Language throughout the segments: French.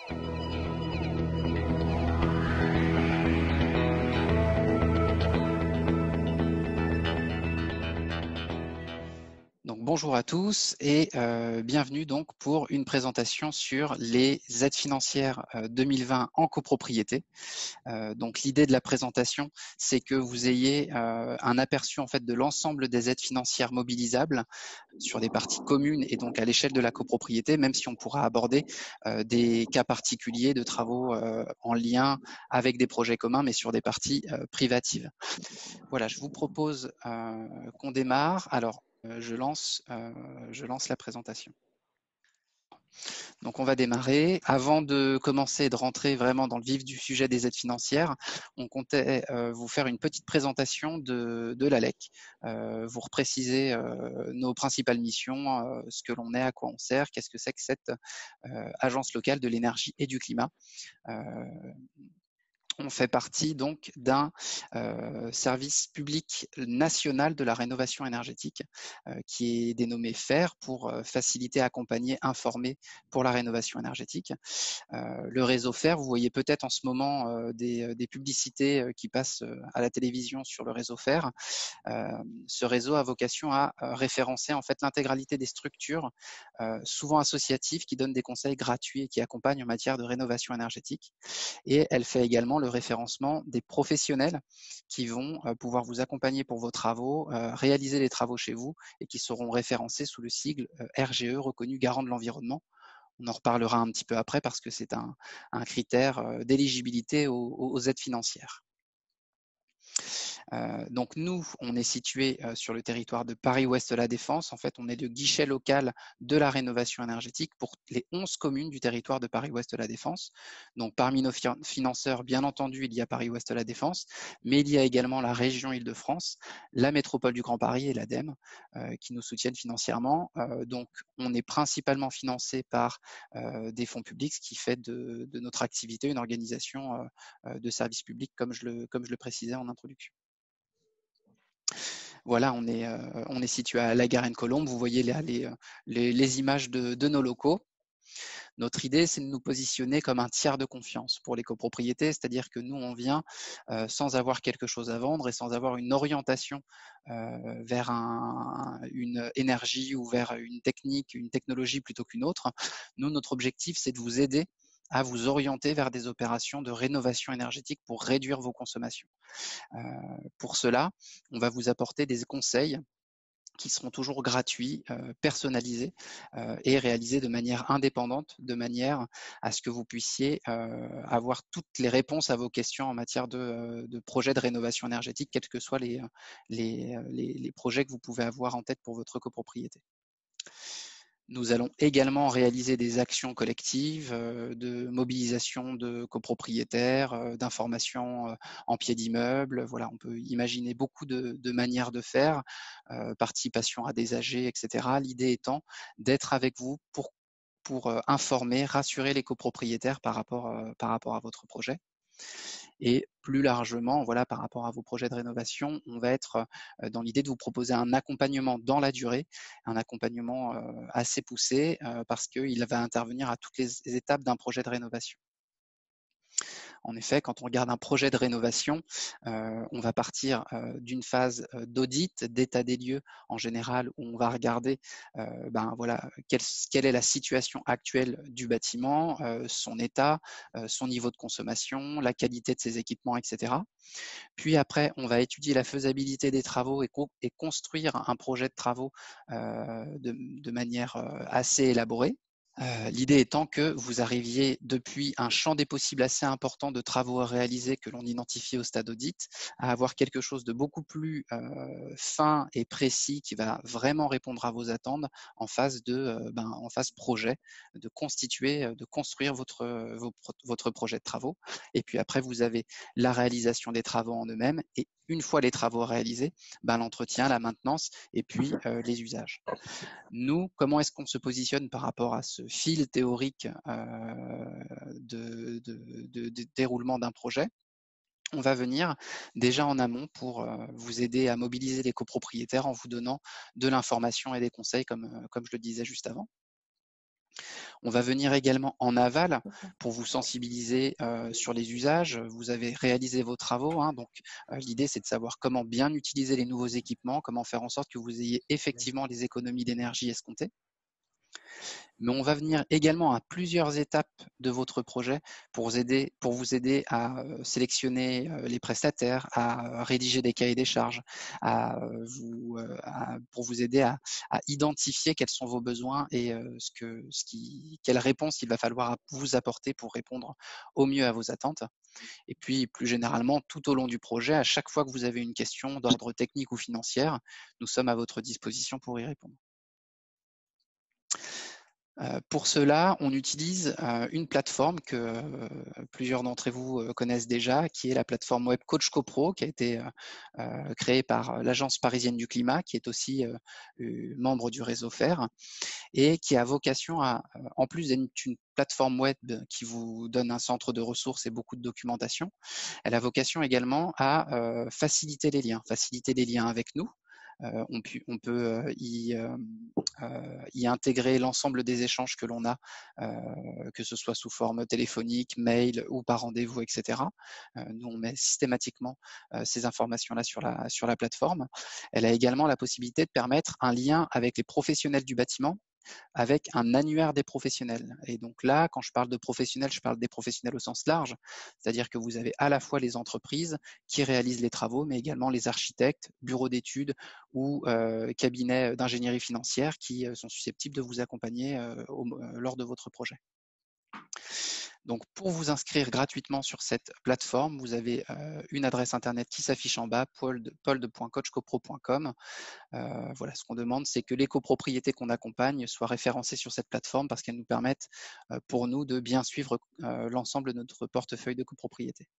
Donc, bonjour à tous et bienvenue donc pour une présentation sur les aides financières 2020 en copropriété. Donc l'idée de la présentation, c'est que vous ayez un aperçu en fait de l'ensemble des aides financières mobilisables sur des parties communes et donc à l'échelle de la copropriété, même si on pourra aborder des cas particuliers de travaux en lien avec des projets communs, mais sur des parties privatives. Voilà, je vous propose qu'on démarre. Alors, je lance la présentation. Donc, on va démarrer. Avant de commencer et de rentrer vraiment dans le vif du sujet des aides financières, on comptait vous faire une petite présentation de l'ALEC, vous repréciser nos principales missions, ce que l'on est, à quoi on sert, qu'est-ce que c'est que cette agence locale de l'énergie et du climat. On fait partie donc d'un service public national de la rénovation énergétique qui est dénommé FAIRE pour faciliter, accompagner, informer pour la rénovation énergétique. Le réseau FAIRE, vous voyez peut-être en ce moment des publicités qui passent à la télévision sur le réseau FAIRE. Ce réseau a vocation à référencer en fait l'intégralité des structures, souvent associatives, qui donnent des conseils gratuits et qui accompagnent en matière de rénovation énergétique. Et elle fait également le référencement des professionnels qui vont pouvoir vous accompagner pour vos travaux, réaliser les travaux chez vous et qui seront référencés sous le sigle RGE, reconnu garant de l'environnement. On en reparlera un petit peu après parce que c'est un critère d'éligibilité aux aides financières. Donc nous, on est situé sur le territoire de Paris-Ouest-La Défense. En fait, on est le guichet local de la rénovation énergétique pour les 11 communes du territoire de Paris-Ouest-La Défense. Donc parmi nos financeurs, bien entendu, il y a Paris-Ouest-La Défense, mais il y a également la région Île-de-France, la métropole du Grand Paris et l'ADEME qui nous soutiennent financièrement. Donc on est principalement financé par des fonds publics, ce qui fait de notre activité une organisation de service public, comme je le précisais en introduction. Voilà, on est situé à La Garenne-Colombes. Vous voyez là les images de nos locaux. Notre idée, c'est de nous positionner comme un tiers de confiance pour les copropriétés, c'est-à-dire que nous, on vient sans avoir quelque chose à vendre et sans avoir une orientation vers une énergie ou vers une technique, une technologie plutôt qu'une autre. Nous, notre objectif, c'est de vous aider à vous orienter vers des opérations de rénovation énergétique pour réduire vos consommations. Pour cela, on va vous apporter des conseils qui seront toujours gratuits, personnalisés et réalisés de manière indépendante, de manière à ce que vous puissiez avoir toutes les réponses à vos questions en matière de projets de rénovation énergétique, quels que soient les projets que vous pouvez avoir en tête pour votre copropriété. Nous allons également réaliser des actions collectives de mobilisation de copropriétaires, d'information en pied d'immeuble. Voilà, on peut imaginer beaucoup de manières de faire, participation à des AG, etc. L'idée étant d'être avec vous pour informer, rassurer les copropriétaires par rapport à votre projet. Et plus largement, voilà, par rapport à vos projets de rénovation, on va être dans l'idée de vous proposer un accompagnement dans la durée, un accompagnement assez poussé parce qu'il va intervenir à toutes les étapes d'un projet de rénovation. En effet, quand on regarde un projet de rénovation, on va partir d'une phase d'audit, d'état des lieux en général, où on va regarder voilà, quelle est la situation actuelle du bâtiment, son état, son niveau de consommation, la qualité de ses équipements, etc. Puis après, on va étudier la faisabilité des travaux et construire un projet de travaux de manière assez élaborée. L'idée étant que vous arriviez depuis un champ des possibles assez important de travaux à réaliser que l'on identifie au stade audit à avoir quelque chose de beaucoup plus fin et précis qui va vraiment répondre à vos attentes en phase en phase projet, de construire votre projet de travaux. Et puis après, vous avez la réalisation des travaux en eux-mêmes et une fois les travaux réalisés, l'entretien, la maintenance et puis les usages. Nous, comment est-ce qu'on se positionne par rapport à ce fil théorique de déroulement d'un projet? On va venir déjà en amont pour vous aider à mobiliser les copropriétaires en vous donnant de l'information et des conseils comme je le disais juste avant. On va venir également en aval pour vous sensibiliser sur les usages. Vous avez réalisé vos travaux, hein, donc l'idée c'est de savoir comment bien utiliser les nouveaux équipements, comment faire en sorte que vous ayez effectivement les économies d'énergie escomptées. Mais on va venir également à plusieurs étapes de votre projet pour vous aider à sélectionner les prestataires, à rédiger des cahiers des charges, pour vous aider à identifier quels sont vos besoins et quelle réponse il va falloir vous apporter pour répondre au mieux à vos attentes. Et puis, plus généralement, tout au long du projet, à chaque fois que vous avez une question d'ordre technique ou financière, nous sommes à votre disposition pour y répondre. Pour cela, on utilise une plateforme que plusieurs d'entre vous connaissent déjà, qui est la plateforme web Coach CoPro, qui a été créée par l'Agence parisienne du climat, qui est aussi membre du réseau FAIR, et qui a vocation à, en plus d'être une plateforme web qui vous donne un centre de ressources et beaucoup de documentation, elle a vocation également à faciliter les liens avec nous. On peut y intégrer l'ensemble des échanges que l'on a, que ce soit sous forme téléphonique, mail ou par rendez-vous, etc. Nous, on met systématiquement ces informations-là sur la plateforme. Elle a également la possibilité de permettre un lien avec les professionnels du bâtiment, avec un annuaire des professionnels. Et donc là, quand je parle de professionnels, je parle des professionnels au sens large, c'est-à-dire que vous avez à la fois les entreprises qui réalisent les travaux, mais également les architectes, bureaux d'études ou cabinets d'ingénierie financière qui sont susceptibles de vous accompagner lors de votre projet. Donc, pour vous inscrire gratuitement sur cette plateforme, vous avez une adresse internet qui s'affiche en bas, pold.coachcopro.com. Voilà, ce qu'on demande, c'est que les copropriétés qu'on accompagne soient référencées sur cette plateforme parce qu'elles nous permettent pour nous de bien suivre l'ensemble de notre portefeuille de copropriétés.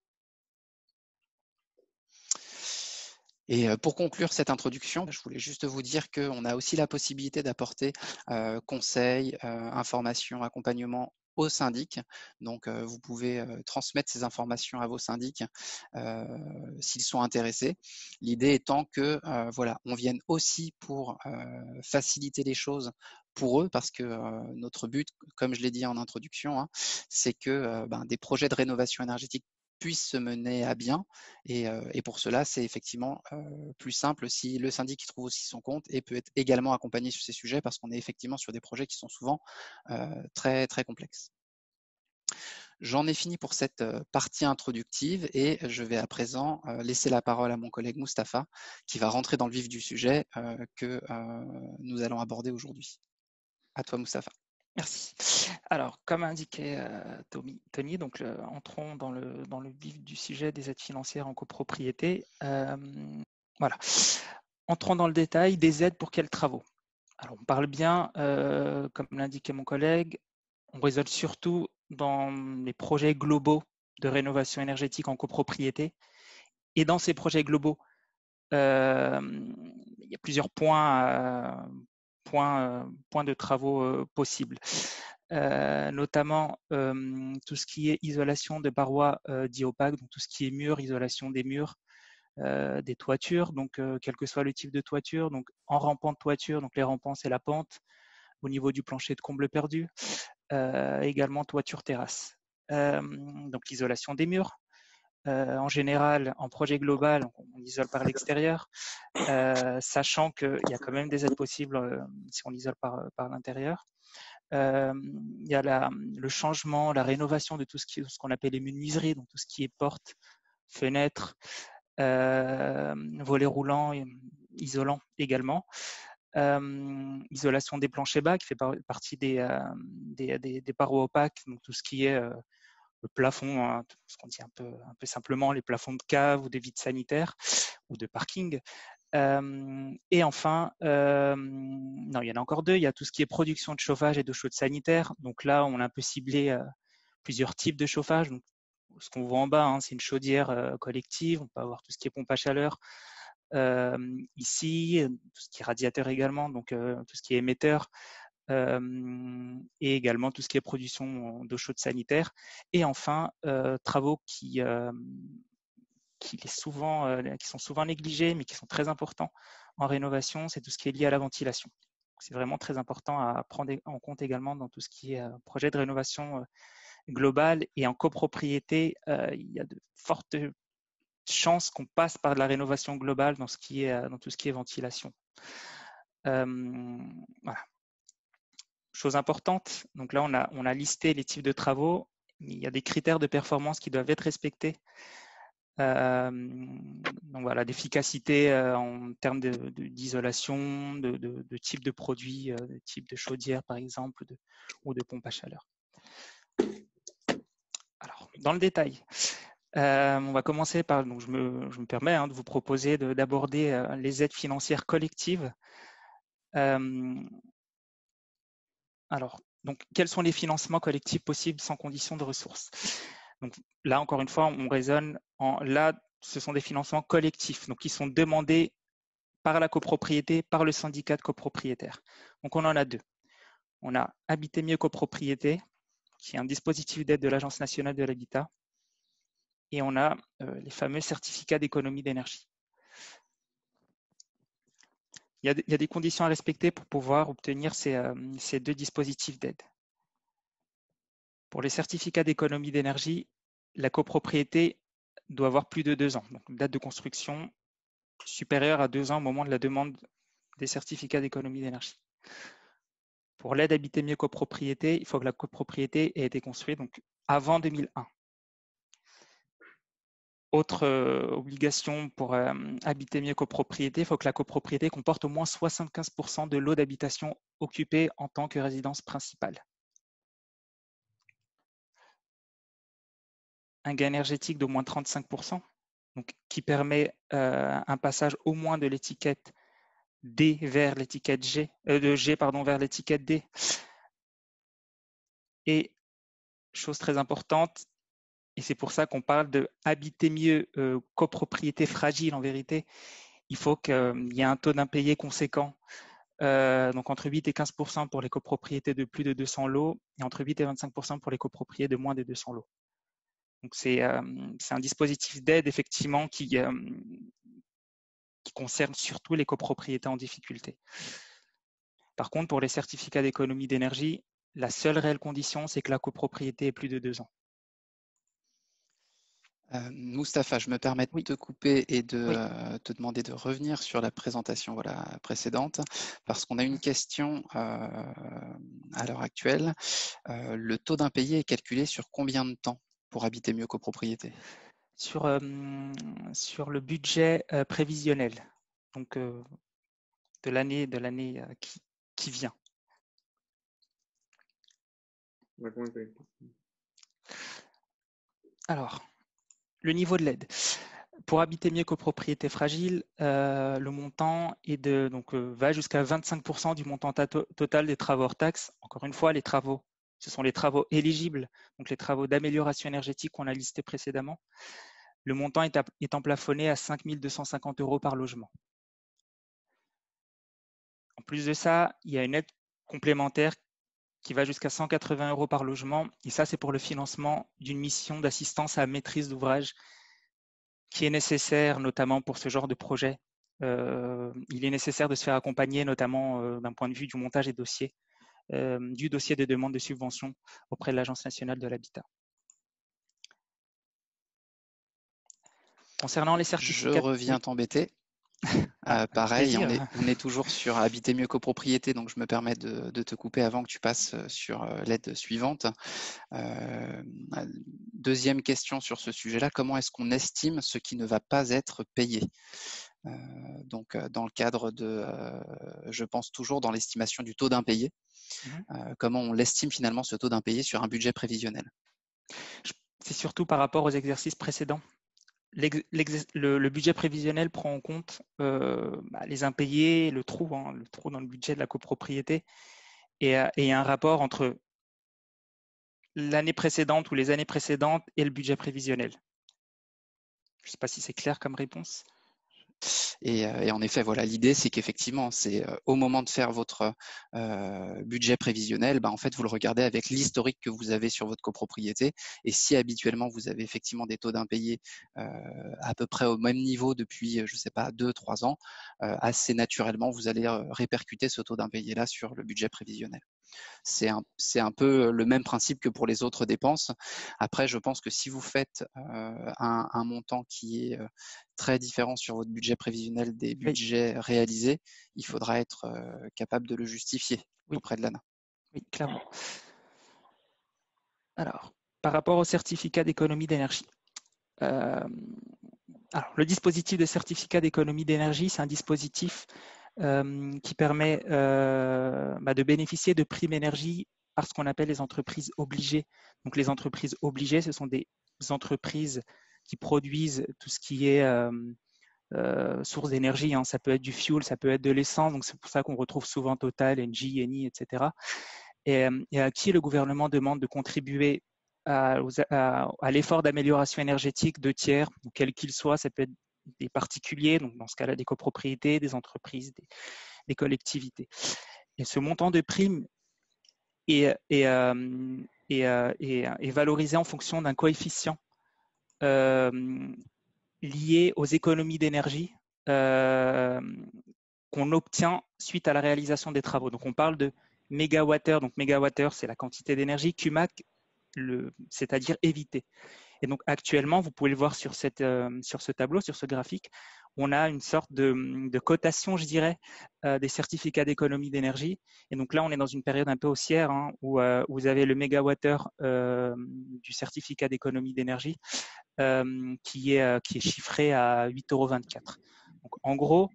Et pour conclure cette introduction, je voulais juste vous dire qu'on a aussi la possibilité d'apporter conseils, informations, accompagnement au syndic. Donc, vous pouvez transmettre ces informations à vos syndics s'ils sont intéressés. L'idée étant que voilà, on vienne aussi pour faciliter les choses pour eux, parce que notre but, comme je l'ai dit en introduction, hein, c'est que des projets de rénovation énergétique puissent se mener à bien. Et pour cela, c'est effectivement plus simple si le syndic y trouve aussi son compte et peut être également accompagné sur ces sujets, parce qu'on est effectivement sur des projets qui sont souvent très, très complexes. J'en ai fini pour cette partie introductive et je vais à présent laisser la parole à mon collègue Mustapha qui va rentrer dans le vif du sujet que nous allons aborder aujourd'hui. À toi, Mustapha. Merci. Alors, comme indiqué Tony, donc entrons dans le vif du sujet des aides financières en copropriété. Voilà. Entrons dans le détail des aides pour quels travaux. Alors, on parle bien, comme l'indiquait mon collègue, on raisonne surtout dans les projets globaux de rénovation énergétique en copropriété. Et dans ces projets globaux, il y a plusieurs points de travaux possibles. Notamment tout ce qui est isolation de parois dites opaques, donc tout ce qui est murs, isolation des murs, des toitures, donc quel que soit le type de toiture, donc en rampant de toiture, donc les rampants c'est la pente, au niveau du plancher de comble perdu, également toiture terrasse. Donc l'isolation des murs. En général, en projet global, on isole par l'extérieur, sachant qu'il y a quand même des aides possibles si on isole par l'intérieur. Il y a le changement, la rénovation de tout ce qu'on appelle les menuiseries, donc tout ce qui est portes, fenêtres, volets roulants, isolants également. Isolation des planchers bas qui fait partie des parois opaques, donc tout ce qui est le plafond, hein, ce qu'on dit un peu simplement, les plafonds de cave ou des vides sanitaires ou de parking. Et enfin, non, il y en a encore deux. Il y a tout ce qui est production de chauffage et d'eau chaude sanitaire. Donc là, on a un peu ciblé plusieurs types de chauffage. Donc, ce qu'on voit en bas, hein, c'est une chaudière collective. On peut avoir tout ce qui est pompe à chaleur. Ici, tout ce qui est radiateur également, donc tout ce qui est émetteur. Et également tout ce qui est production d'eau chaude sanitaire. Et enfin, travaux qui sont souvent négligés, mais qui sont très importants en rénovation, c'est tout ce qui est lié à la ventilation. C'est vraiment très important à prendre en compte également dans tout ce qui est projet de rénovation globale. Et en copropriété, il y a de fortes chances qu'on passe par de la rénovation globale dans tout ce qui est ventilation. Voilà. Chose importante, donc là on a listé les types de travaux. Il y a des critères de performance qui doivent être respectés. Donc voilà, d'efficacité en termes d'isolation, de type de produit, de type de chaudière par exemple, ou de pompe à chaleur. Alors, dans le détail, on va commencer par, donc je me permets de vous proposer d'aborder les aides financières collectives. Alors, donc, quels sont les financements collectifs possibles sans condition de ressources? Donc là, encore une fois, on raisonne là, ce sont des financements collectifs, donc qui sont demandés par la copropriété, par le syndicat de copropriétaires. Donc on en a deux. On a Habiter mieux copropriété, qui est un dispositif d'aide de l'Agence nationale de l'habitat, et on a les fameux certificats d'économie d'énergie. Il y a des conditions à respecter pour pouvoir obtenir ces deux dispositifs d'aide. Pour les certificats d'économie d'énergie, la copropriété doit avoir plus de 2 ans, donc une date de construction supérieure à 2 ans au moment de la demande des certificats d'économie d'énergie. Pour l'aide Habiter mieux copropriété, il faut que la copropriété ait été construite donc avant 2001. Autre obligation pour Habiter mieux copropriété, il faut que la copropriété comporte au moins 75% de lots d'habitation occupés en tant que résidence principale. Un gain énergétique d'au moins 35%, donc, qui permet un passage au moins de l'étiquette D vers l'étiquette G, vers l'étiquette D. Et chose très importante, et c'est pour ça qu'on parle de habiter mieux copropriété fragile en vérité, il faut qu'il y ait un taux d'impayé conséquent, donc entre 8 et 15% pour les copropriétés de plus de 200 lots et entre 8 et 25% pour les copropriétés de moins de 200 lots. Donc c'est un dispositif d'aide effectivement qui concerne surtout les copropriétés en difficulté. Par contre, pour les certificats d'économie d'énergie, la seule réelle condition, c'est que la copropriété ait plus de 2 ans. Moustapha, je me permets de te couper et de te demander de revenir sur la présentation précédente, parce qu'on a une question à l'heure actuelle. Le taux d'impayé est calculé sur combien de temps pour Habiter mieux copropriété? Sur le budget prévisionnel, donc de l'année qui vient. Alors, le niveau de l'aide. Pour Habiter mieux copropriété fragile, le montant va jusqu'à 25% du montant total des travaux hors taxes. Encore une fois, les travaux, ce sont les travaux éligibles, donc les travaux d'amélioration énergétique qu'on a listés précédemment. Le montant étant plafonné à 5 250 € par logement. En plus de ça, il y a une aide complémentaire qui va jusqu'à 180 € par logement. Et ça, c'est pour le financement d'une mission d'assistance à maîtrise d'ouvrage qui est nécessaire notamment pour ce genre de projet. Il est nécessaire de se faire accompagner notamment d'un point de vue du montage des dossiers, du dossier de demande de subvention auprès de l'Agence nationale de l'habitat. Concernant les certificats... Je reviens t'embêter. Pareil, on est toujours sur Habiter mieux copropriété, donc je me permets de te couper avant que tu passes sur l'aide suivante. Deuxième question sur ce sujet-là, comment est-ce qu'on estime ce qui ne va pas être payé? Donc, dans le cadre de, je pense toujours dans l'estimation du taux d'impayé, comment on l'estime finalement ce taux d'impayé sur un budget prévisionnel? C'est surtout par rapport aux exercices précédents. Le budget prévisionnel prend en compte les impayés, le trou dans le budget de la copropriété, et un rapport entre l'année précédente ou les années précédentes et le budget prévisionnel. Je ne sais pas si c'est clair comme réponse. Et en effet, voilà, l'idée, c'est qu'effectivement, c'est au moment de faire votre budget prévisionnel, en fait, vous le regardez avec l'historique que vous avez sur votre copropriété. Et si habituellement, vous avez effectivement des taux d'impayés à peu près au même niveau depuis, je ne sais pas, 2-3 ans, assez naturellement, vous allez répercuter ce taux d'impayé-là sur le budget prévisionnel. C'est un peu le même principe que pour les autres dépenses. Après, je pense que si vous faites un montant qui est très différent sur votre budget prévisionnel des Oui, budgets réalisés, il faudra être capable de le justifier oui, auprès de l'ANA. oui, clairement. Alors, par rapport au certificat d'économie d'énergie. Alors, le dispositif de certificat d'économie d'énergie, c'est un dispositif qui permet de bénéficier de primes énergie par ce qu'on appelle les entreprises obligées. Donc, les entreprises obligées, ce sont des entreprises qui produisent tout ce qui est source d'énergie. Ça peut être du fuel, ça peut être de l'essence. Donc, c'est pour ça qu'on retrouve souvent Total, Engie, Eni, etc. Et à qui le gouvernement demande de contribuer à l'effort d'amélioration énergétique de tiers, quel qu'il soit. Ça peut être des particuliers, donc dans ce cas-là des copropriétés, des entreprises, des collectivités. Et ce montant de prime est valorisé en fonction d'un coefficient lié aux économies d'énergie qu'on obtient suite à la réalisation des travaux. Donc on parle de mégawattheure. Donc mégawattheure, c'est la quantité d'énergie. QMAC, c'est-à-dire évité. Et donc actuellement, vous pouvez le voir sur ce tableau, sur ce graphique, on a une sorte de cotation, je dirais, des certificats d'économie d'énergie. Et donc là, on est dans une période un peu haussière où vous avez le mégawattheure du certificat d'économie d'énergie qui est chiffré à 8,24 €. Donc en gros,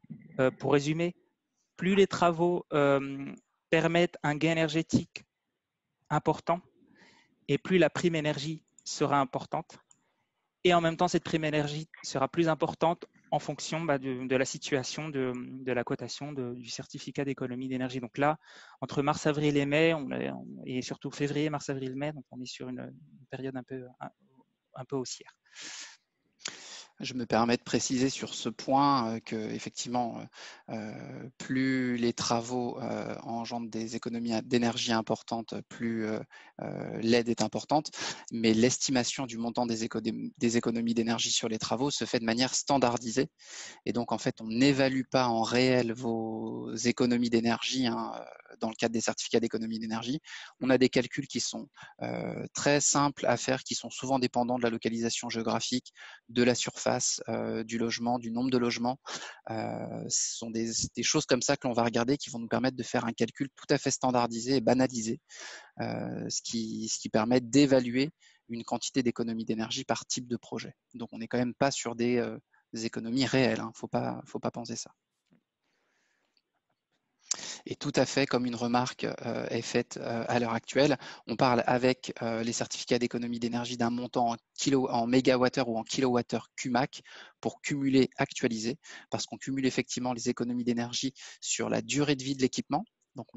pour résumer, plus les travaux permettent un gain énergétique important et plus la prime énergie sera importante. Et en même temps, cette prime énergie sera plus importante en fonction de la situation de la cotation du certificat d'économie d'énergie. Donc là, entre mars, avril et mai, et surtout février, mars, avril, mai, donc on est sur une période un peu haussière. Je me permets de préciser sur ce point que effectivement, plus les travaux engendrent des économies d'énergie importantes, plus l'aide est importante. Mais l'estimation du montant des économies d'énergie sur les travaux se fait de manière standardisée. Et donc, en fait, on n'évalue pas en réel vos économies d'énergie dans le cadre des certificats d'économie d'énergie. On a des calculs qui sont très simples à faire, qui sont souvent dépendants de la localisation géographique, de la surface, du logement, du nombre de logements. Ce sont des choses comme ça que l'on va regarder qui vont nous permettre de faire un calcul tout à fait standardisé et banalisé, ce qui permet d'évaluer une quantité d'économie d'énergie par type de projet. Donc on n'est quand même pas sur des économies réelles, faut pas penser ça. Et tout à fait comme une remarque est faite à l'heure actuelle, on parle avec les certificats d'économie d'énergie d'un montant en mégawattheure ou en kilowattheure QMAC pour cumuler, actualiser, parce qu'on cumule effectivement les économies d'énergie sur la durée de vie de l'équipement. Donc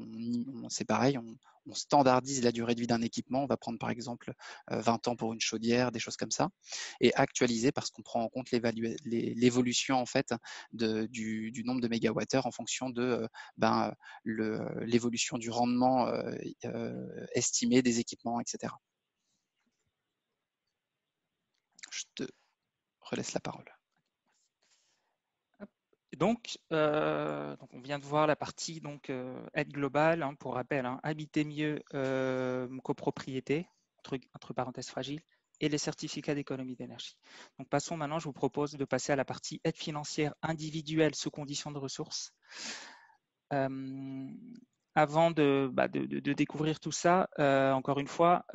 c'est pareil, on standardise la durée de vie d'un équipement. On va prendre par exemple 20 ans pour une chaudière, des choses comme ça, et actualiser parce qu'on prend en compte l'évolution en fait du nombre de mégawattheures en fonction de l'évolution du rendement estimé des équipements, etc. Je te relaisse la parole. Donc, on vient de voir la partie aide globale, pour rappel, habiter mieux, copropriété, entre parenthèses fragiles, et les certificats d'économie d'énergie. Donc passons maintenant, je vous propose de passer à la partie aide financière individuelle sous conditions de ressources. Avant de découvrir tout ça, encore une fois,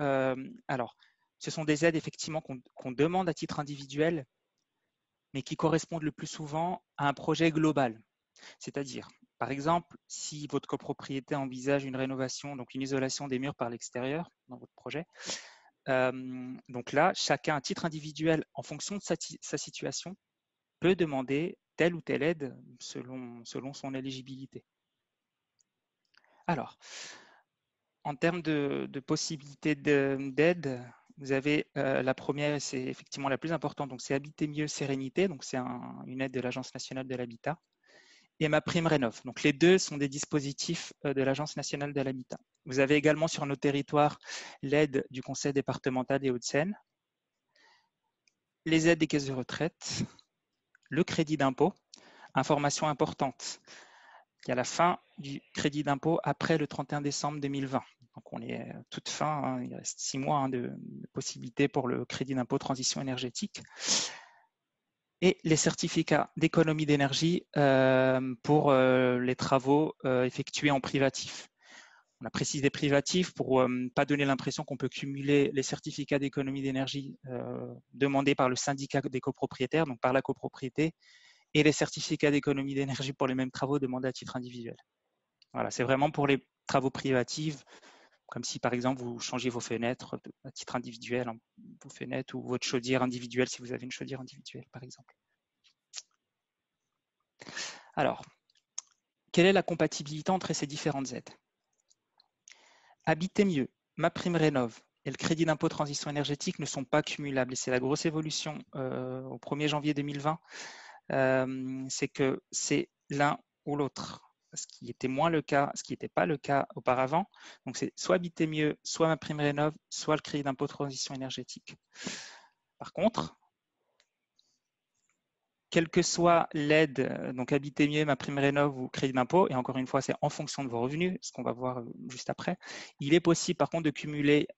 alors, ce sont des aides effectivement qu'on demande à titre individuel, mais qui correspondent le plus souvent à un projet global. C'est-à-dire, par exemple, si votre copropriété envisage une rénovation, donc une isolation des murs par l'extérieur dans votre projet, donc là, chacun à titre individuel, en fonction de sa situation, peut demander telle ou telle aide selon son éligibilité. Alors, en termes de possibilités d'aide, Vous avez la première, et c'est effectivement la plus importante, donc c'est Habiter mieux, sérénité, donc c'est une aide de l'Agence nationale de l'habitat, et MaPrimeRénov'. Donc les deux sont des dispositifs de l'Agence nationale de l'habitat. Vous avez également sur nos territoires l'aide du Conseil départemental des Hauts-de-Seine, les aides des caisses de retraite, le crédit d'impôt. Information importante, il y a la fin du crédit d'impôt après le 31 décembre 2020. Donc on est toute fin, hein, il reste 6 mois de possibilités pour le crédit d'impôt transition énergétique. Et les certificats d'économie d'énergie pour les travaux effectués en privatif. On a précisé privatif pour ne pas donner l'impression qu'on peut cumuler les certificats d'économie d'énergie demandés par le syndicat des copropriétaires, donc par la copropriété, et les certificats d'économie d'énergie pour les mêmes travaux demandés à titre individuel. Voilà, c'est vraiment pour les travaux privatifs, comme si par exemple vous changez vos fenêtres à titre individuel, vos fenêtres ou votre chaudière individuelle si vous avez une chaudière individuelle par exemple. Alors, quelle est la compatibilité entre ces différentes aides? Habiter mieux, MaPrimeRénov' et le crédit d'impôt transition énergétique ne sont pas cumulables et c'est la grosse évolution au 1er janvier 2020, c'est que c'est l'un ou l'autre. Ce qui n'était pas le cas auparavant. Donc c'est soit Habiter mieux, soit MaPrimeRénov', soit le crédit d'impôt transition énergétique. Par contre, quelle que soit l'aide, donc Habiter mieux, MaPrimeRénov' ou crédit d'impôt, et encore une fois, c'est en fonction de vos revenus, ce qu'on va voir juste après, il est possible par contre de cumuler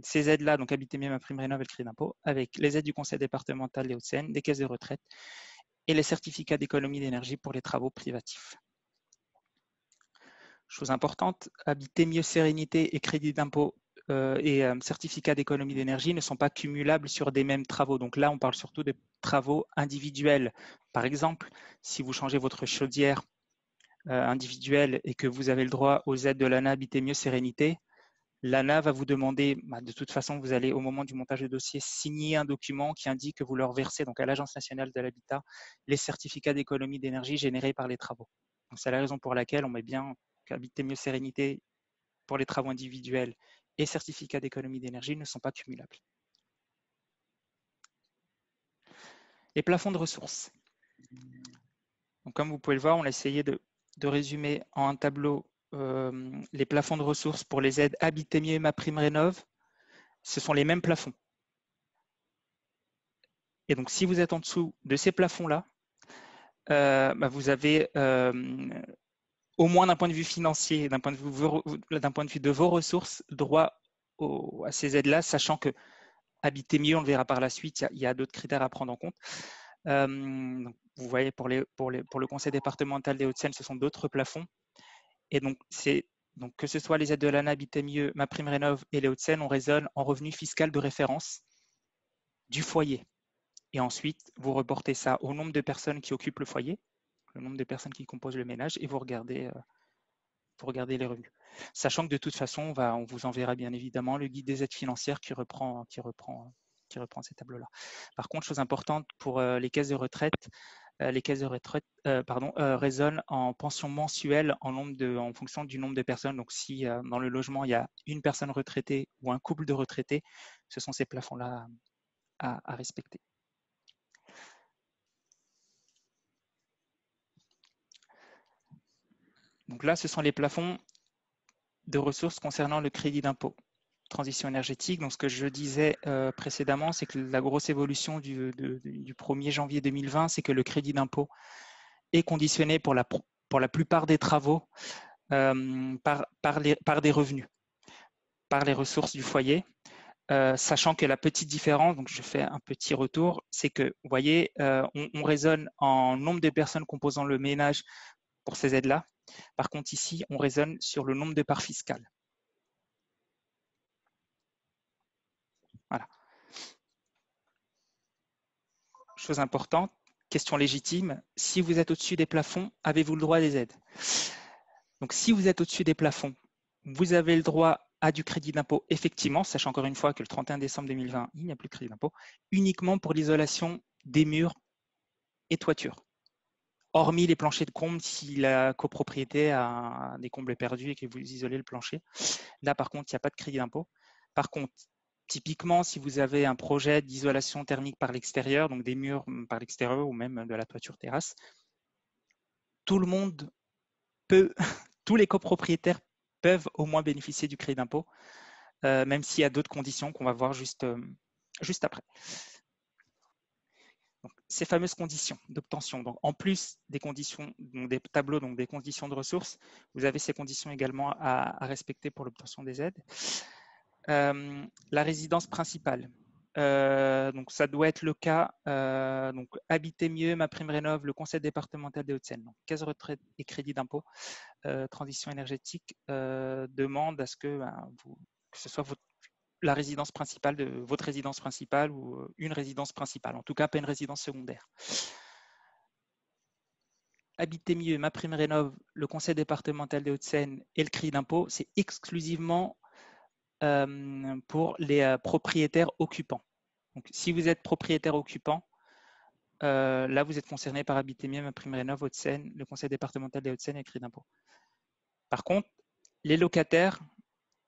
ces aides-là, donc Habiter mieux, MaPrimeRénov' et le crédit d'impôt, avec les aides du Conseil départemental des Hauts-de-Seine, des caisses de retraite et les certificats d'économie d'énergie pour les travaux privatifs. Chose importante, Habiter mieux, sérénité et crédit d'impôt et certificats d'économie d'énergie ne sont pas cumulables sur des mêmes travaux. Donc là, on parle surtout de travaux individuels. Par exemple, si vous changez votre chaudière individuelle et que vous avez le droit aux aides de l'ANA Habiter mieux, sérénité, l'ANA va vous demander, de toute façon, vous allez au moment du montage de dossier signer un document qui indique que vous leur versez donc à l'Agence nationale de l'habitat les certificats d'économie d'énergie générés par les travaux. C'est la raison pour laquelle on met bien qu'Habiter mieux, sérénité pour les travaux individuels et certificats d'économie d'énergie ne sont pas cumulables. Les plafonds de ressources. Donc, comme vous pouvez le voir, on a essayé de résumer en un tableau les plafonds de ressources pour les aides Habiter mieux et MaPrimeRénov'. Ce sont les mêmes plafonds. Et donc, si vous êtes en dessous de ces plafonds-là, vous avez, au moins d'un point de vue financier, d'un point de vue de vos ressources, droit à ces aides-là, sachant que Habiter mieux, on le verra par la suite, il y a d'autres critères à prendre en compte. Vous voyez, pour le Conseil départemental des Hauts-de-Seine, ce sont d'autres plafonds. Et donc, que ce soit les aides de l'ANA, Habiter mieux, MaPrimeRénov' et les Hauts-de-Seine, on raisonne en revenu fiscal de référence du foyer. Et ensuite, vous reportez ça au nombre de personnes qui occupent le foyer, le nombre de personnes qui composent le ménage, et vous regardez les revenus. Sachant que de toute façon, on vous enverra bien évidemment le guide des aides financières qui reprend ces tableaux-là. Par contre, chose importante pour les caisses de retraite, raisonnent en pension mensuelle en fonction du nombre de personnes. Donc, si dans le logement, il y a une personne retraitée ou un couple de retraités, ce sont ces plafonds-là à respecter. Donc là, ce sont les plafonds de ressources concernant le crédit d'impôt transition énergétique. Donc, ce que je disais précédemment, c'est que la grosse évolution du 1er janvier 2020, c'est que le crédit d'impôt est conditionné pour la plupart des travaux par des revenus, par les ressources du foyer. Sachant que la petite différence, donc je fais un petit retour, c'est que, vous voyez, on raisonne en nombre de personnes composant le ménage pour ces aides-là. Par contre, ici, on raisonne sur le nombre de parts fiscales. Voilà. Chose importante, question légitime, si vous êtes au-dessus des plafonds, avez-vous le droit à des aides? Donc, si vous êtes au-dessus des plafonds, vous avez le droit à du crédit d'impôt, effectivement, sachant encore une fois que le 31 décembre 2020, il n'y a plus de crédit d'impôt, uniquement pour l'isolation des murs et toitures. Hormis les planchers de combles, si la copropriété a des combles perdus et que vous isolez le plancher. Là, par contre, il n'y a pas de crédit d'impôt. Par contre, Typiquement, si vous avez un projet d'isolation thermique par l'extérieur, donc des murs par l'extérieur ou même de la toiture terrasse, tout le monde peut, tous les copropriétaires peuvent au moins bénéficier du crédit d'impôt, même s'il y a d'autres conditions qu'on va voir juste après. Donc, ces fameuses conditions d'obtention. Donc, en plus des conditions, donc des tableaux, donc des conditions de ressources, vous avez ces conditions également à respecter pour l'obtention des aides. La résidence principale. Donc, ça doit être le cas. Donc, Habiter mieux, MaPrimeRénov', le Conseil départemental des Hauts-de-Seine, donc caisse retraite et crédit d'impôt, transition énergétique, demande à ce que ce soit la résidence principale de votre résidence principale ou une résidence principale, en tout cas pas une résidence secondaire. Habiter mieux, MaPrimeRénov', le Conseil départemental des Hauts-de-Seine et le crédit d'impôt, c'est exclusivement pour les propriétaires occupants. Donc, si vous êtes propriétaire occupant, là, vous êtes concerné par Habiter mieux, MaPrimeRénov', Hauts-de-Seine, le Conseil départemental des Hauts-de-Seine et le crédit d'impôt. Par contre, les locataires,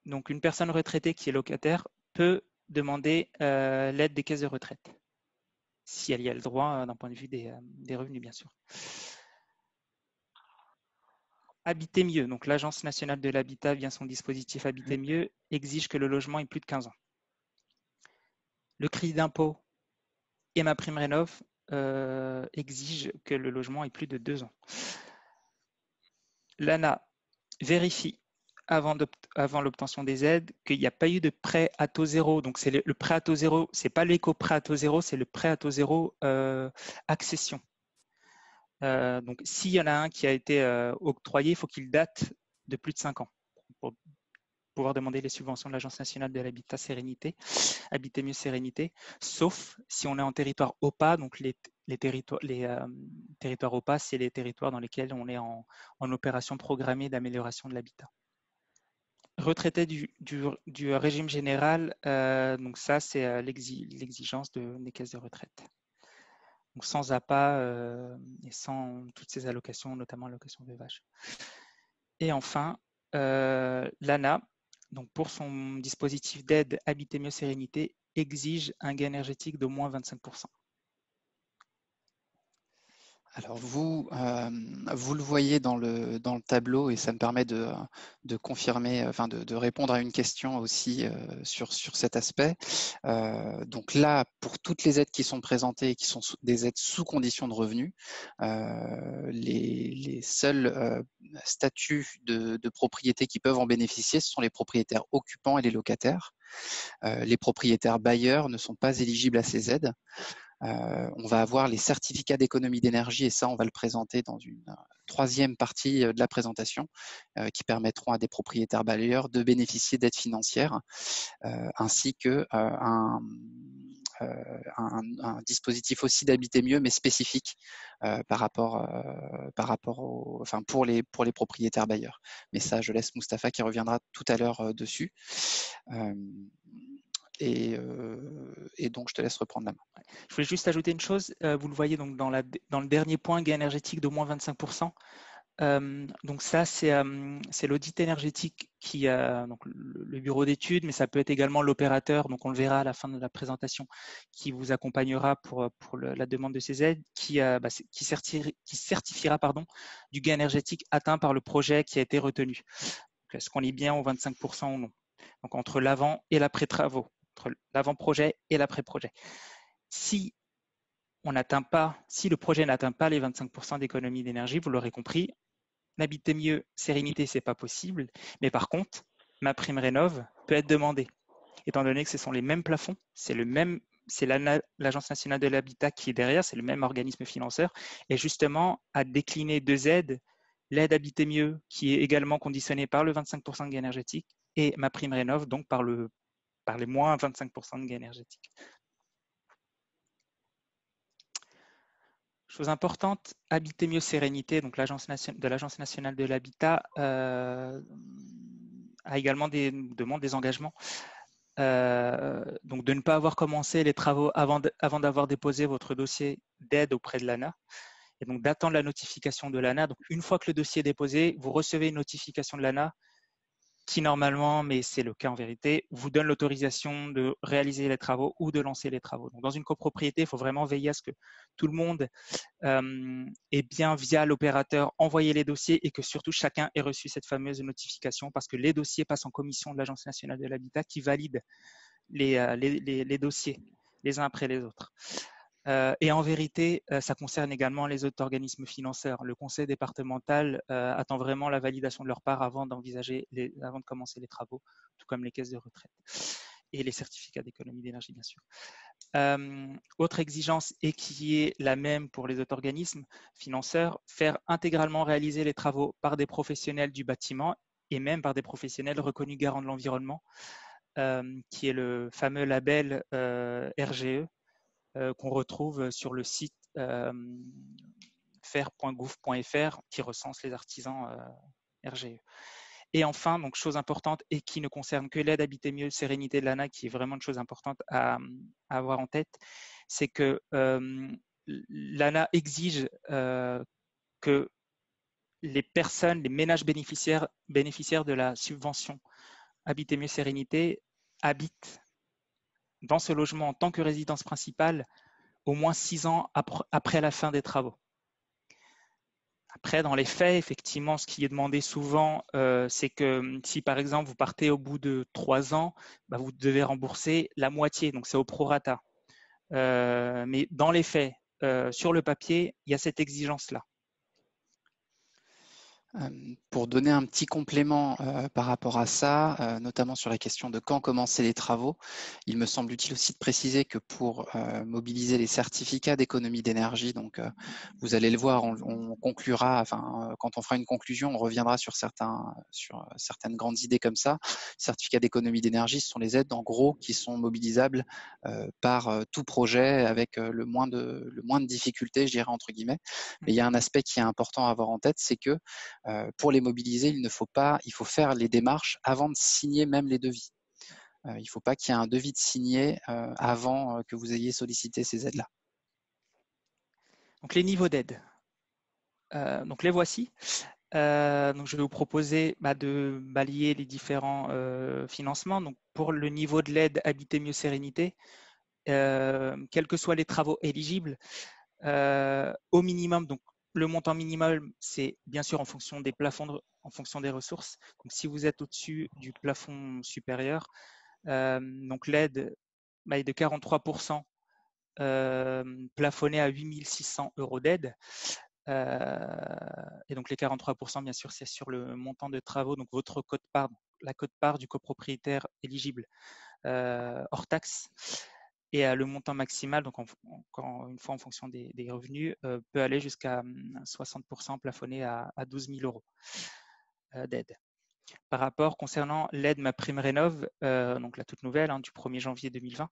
donc une personne retraitée qui est locataire, peut demander l'aide des caisses de retraite, si elle y a le droit d'un point de vue des revenus, bien sûr. Habiter mieux, donc l'Agence nationale de l'habitat, via son dispositif Habiter mieux, exige que le logement ait plus de 15 ans. Le crédit d'impôt et MaPrimeRénov' exigent que le logement ait plus de 2 ans. L'ANA vérifie avant l'obtention des aides qu'il n'y a pas eu de prêt à taux zéro. Donc, c'est le prêt à taux zéro, ce n'est pas l'éco-prêt à taux zéro, c'est le prêt à taux zéro accession. Donc, s'il y en a un qui a été octroyé, il faut qu'il date de plus de 5 ans pour pouvoir demander les subventions de l'Agence nationale de l'habitat Sérénité, Habiter mieux Sérénité, sauf si on est en territoire OPA. Donc, les territoires OPA, c'est les territoires dans lesquels on est en opération programmée d'amélioration de l'habitat. Retraité du régime général, donc ça, c'est l'exigence des caisses de retraite. Donc sans APA et sans toutes ces allocations, notamment allocations VEVAGE. Et enfin, l'ANA, donc pour son dispositif d'aide Habiter mieux Sérénité, exige un gain énergétique d'au moins 25%. Alors vous le voyez dans le tableau et ça me permet de confirmer, enfin de répondre à une question aussi sur cet aspect. Donc là, pour toutes les aides qui sont présentées et qui sont des aides sous condition de revenus, les seuls statuts de propriété qui peuvent en bénéficier, ce sont les propriétaires occupants et les locataires. Les propriétaires bailleurs ne sont pas éligibles à ces aides. On va avoir les certificats d'économie d'énergie et ça, on va le présenter dans une troisième partie de la présentation qui permettront à des propriétaires bailleurs de bénéficier d'aides financières ainsi que un dispositif aussi d'habiter mieux mais spécifique par rapport pour les propriétaires bailleurs. Mais ça, je laisse Mustapha qui reviendra tout à l'heure dessus. Et donc, je te laisse reprendre la main. Je voulais juste ajouter une chose. Vous le voyez donc dans le dernier point, gain énergétique d'au moins 25%. Donc ça, c'est l'audit énergétique qui donc le bureau d'études, mais ça peut être également l'opérateur, donc on le verra à la fin de la présentation, qui vous accompagnera pour la demande de ces aides, qui certifiera du gain énergétique atteint par le projet qui a été retenu. Est-ce qu'on est bien aux 25% ou non? Donc entre l'avant et l'après-travaux, entre l'avant-projet et l'après-projet. Si le projet n'atteint pas les 25% d'économie d'énergie, vous l'aurez compris, Habiter mieux Sérénité, c'est pas possible. Mais par contre, MaPrimeRénov' peut être demandée, étant donné que ce sont les mêmes plafonds, c'est l'Agence nationale de l'habitat qui est derrière, c'est le même organisme financeur, et justement à décliner deux aides, l'aide Habiter mieux qui est également conditionnée par le 25% de gain énergétique et MaPrimeRénov' donc par les moins 25% de gain énergétique. Chose importante, Habiter mieux Sérénité, donc l'Agence nationale de l'habitat a également demande des engagements. Donc de ne pas avoir commencé les travaux avant d'avoir déposé votre dossier d'aide auprès de l'ANA. Et donc d'attendre la notification de l'ANA. Donc une fois que le dossier est déposé, vous recevez une notification de l'ANA qui normalement, mais c'est le cas en vérité, vous donne l'autorisation de réaliser les travaux ou de lancer les travaux. Donc, dans une copropriété, il faut vraiment veiller à ce que tout le monde ait bien, via l'opérateur, envoyé les dossiers et que surtout chacun ait reçu cette fameuse notification parce que les dossiers passent en commission de l'Agence nationale de l'habitat qui valide les dossiers les uns après les autres. Et en vérité, ça concerne également les autres organismes financeurs. Le conseil départemental attend vraiment la validation de leur part avant avant de commencer les travaux, tout comme les caisses de retraite et les certificats d'économie d'énergie, bien sûr. Autre exigence, et qui est la même pour les autres organismes financeurs, faire intégralement réaliser les travaux par des professionnels du bâtiment et même par des professionnels reconnus garants de l'environnement, qui est le fameux label RGE, qu'on retrouve sur le site faire.gouv.fr qui recense les artisans RGE. Et enfin, donc chose importante et qui ne concerne que l'aide Habiter Mieux Sérénité de l'ANA, qui est vraiment une chose importante à avoir en tête, c'est que l'ANA exige que les personnes, les ménages bénéficiaires de la subvention Habiter Mieux Sérénité habitent dans ce logement en tant que résidence principale au moins 6 ans après la fin des travaux. Après, dans les faits, effectivement, ce qui est demandé souvent, c'est que si par exemple vous partez au bout de 3 ans, vous devez rembourser la moitié, donc c'est au prorata. Mais dans les faits, sur le papier, il y a cette exigence-là. Pour donner un petit complément par rapport à ça, notamment sur la question de quand commencer les travaux, il me semble utile aussi de préciser que pour mobiliser les certificats d'économie d'énergie, donc vous allez le voir, on conclura, enfin quand on fera une conclusion, on reviendra sur certaines grandes idées comme ça. Certificats d'économie d'énergie, ce sont les aides en gros qui sont mobilisables par tout projet avec le moins de difficultés, je dirais entre guillemets. Mais il y a un aspect qui est important à avoir en tête, c'est que pour les mobiliser, il faut faire les démarches avant de signer même les devis. Il ne faut pas qu'il y ait un devis de signé avant que vous ayez sollicité ces aides-là. Donc les niveaux d'aide. Donc les voici. Donc je vais vous proposer de balayer les différents financements. Donc pour le niveau de l'aide Habiter Mieux Sérénité, quels que soient les travaux éligibles, au minimum, donc le montant minimum, c'est bien sûr en fonction des plafonds, en fonction des ressources. Donc, si vous êtes au-dessus du plafond supérieur, donc l'aide est de 43%, plafonnée à 8 600 € d'aide. Et donc les 43%, bien sûr, c'est sur le montant de travaux, donc votre quote-part, la quote-part du copropriétaire éligible hors taxe. Et le montant maximal, donc encore une fois en fonction des revenus, peut aller jusqu'à 60% plafonné à 12 000 € d'aide. Par rapport, concernant l'aide MaPrimeRénov', donc la toute nouvelle du 1er janvier 2020,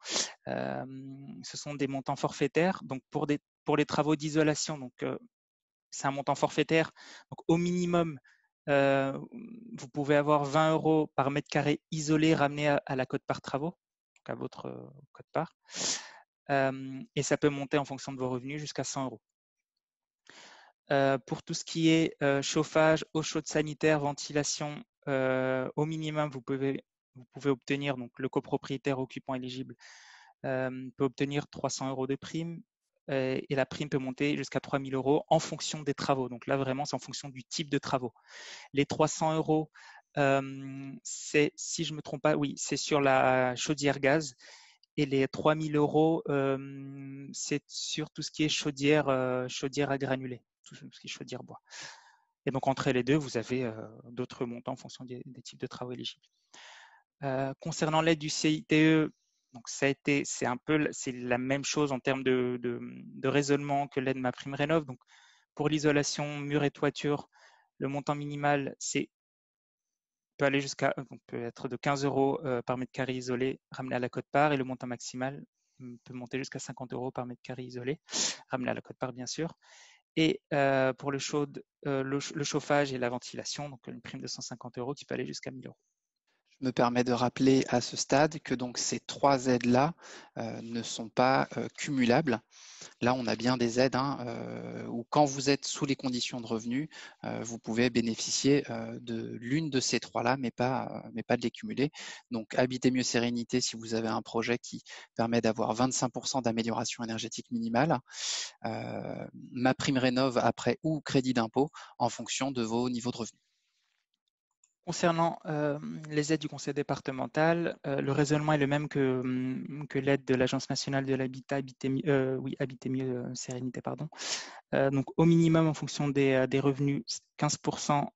ce sont des montants forfaitaires. Donc pour les travaux d'isolation, donc c'est un montant forfaitaire. Donc au minimum, vous pouvez avoir 20 € par mètre carré isolé ramené à la quote-part travaux, donc à votre quote-part. Et ça peut monter en fonction de vos revenus jusqu'à 100 €. Pour tout ce qui est chauffage, eau chaude sanitaire, ventilation, au minimum, vous pouvez obtenir, donc le copropriétaire occupant éligible peut obtenir 300 € de prime, et la prime peut monter jusqu'à 3 000 € en fonction des travaux. Donc là, vraiment, c'est en fonction du type de travaux. Les 300 €, c'est, si je ne me trompe pas, oui, c'est sur la chaudière gaz. Et les 3 000 €, c'est sur tout ce qui est chaudière à granulés, tout ce qui est chaudière bois. Et donc, entre les deux, vous avez d'autres montants en fonction des types de travaux éligibles. Concernant l'aide du CITE, donc c'est la même chose en termes de raisonnement que l'aide MaPrimeRénov'. Donc, pour l'isolation mur et toiture, le montant minimal peut être de 15 € par mètre carré isolé ramené à la quote-part, et le montant maximal peut monter jusqu'à 50 € par mètre carré isolé ramené à la quote-part, bien sûr. Et pour le chauffage et la ventilation, donc une prime de 150 € qui peut aller jusqu'à 1 000 €. me permet de rappeler à ce stade que donc ces 3 aides-là ne sont pas cumulables. Là, on a bien des aides où quand vous êtes sous les conditions de revenus, vous pouvez bénéficier de l'une de ces 3-là, mais pas de les cumuler. Donc, Habiter mieux sérénité si vous avez un projet qui permet d'avoir 25% d'amélioration énergétique minimale. Ma prime rénov après ou crédit d'impôt en fonction de vos niveaux de revenus. Concernant les aides du conseil départemental, le raisonnement est le même que l'aide de l'Agence nationale de l'habitat, Habiter mieux sérénité, pardon. Donc au minimum en fonction des revenus, 15%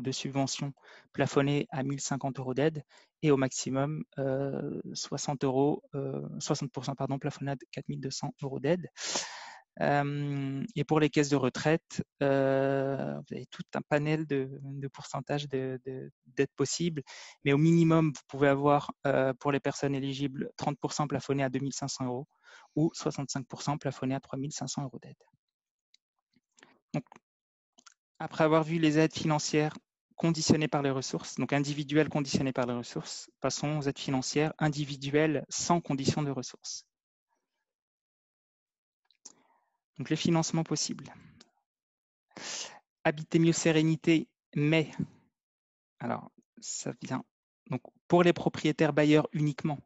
de subvention plafonnée à 1 050 € d'aide, et au maximum 60% pardon, plafonné à 4 200 € d'aide. Et pour les caisses de retraite, vous avez tout un panel de pourcentages d'aides possibles, mais au minimum, vous pouvez avoir pour les personnes éligibles 30% plafonné à 2 500 € ou 65% plafonné à 3 500 € d'aide. Donc, après avoir vu les aides financières conditionnées par les ressources, donc individuelles conditionnées par les ressources, passons aux aides financières individuelles sans condition de ressources. Donc les financements possibles. Habiter mieux sérénité, mais, alors ça vient donc pour les propriétaires bailleurs uniquement.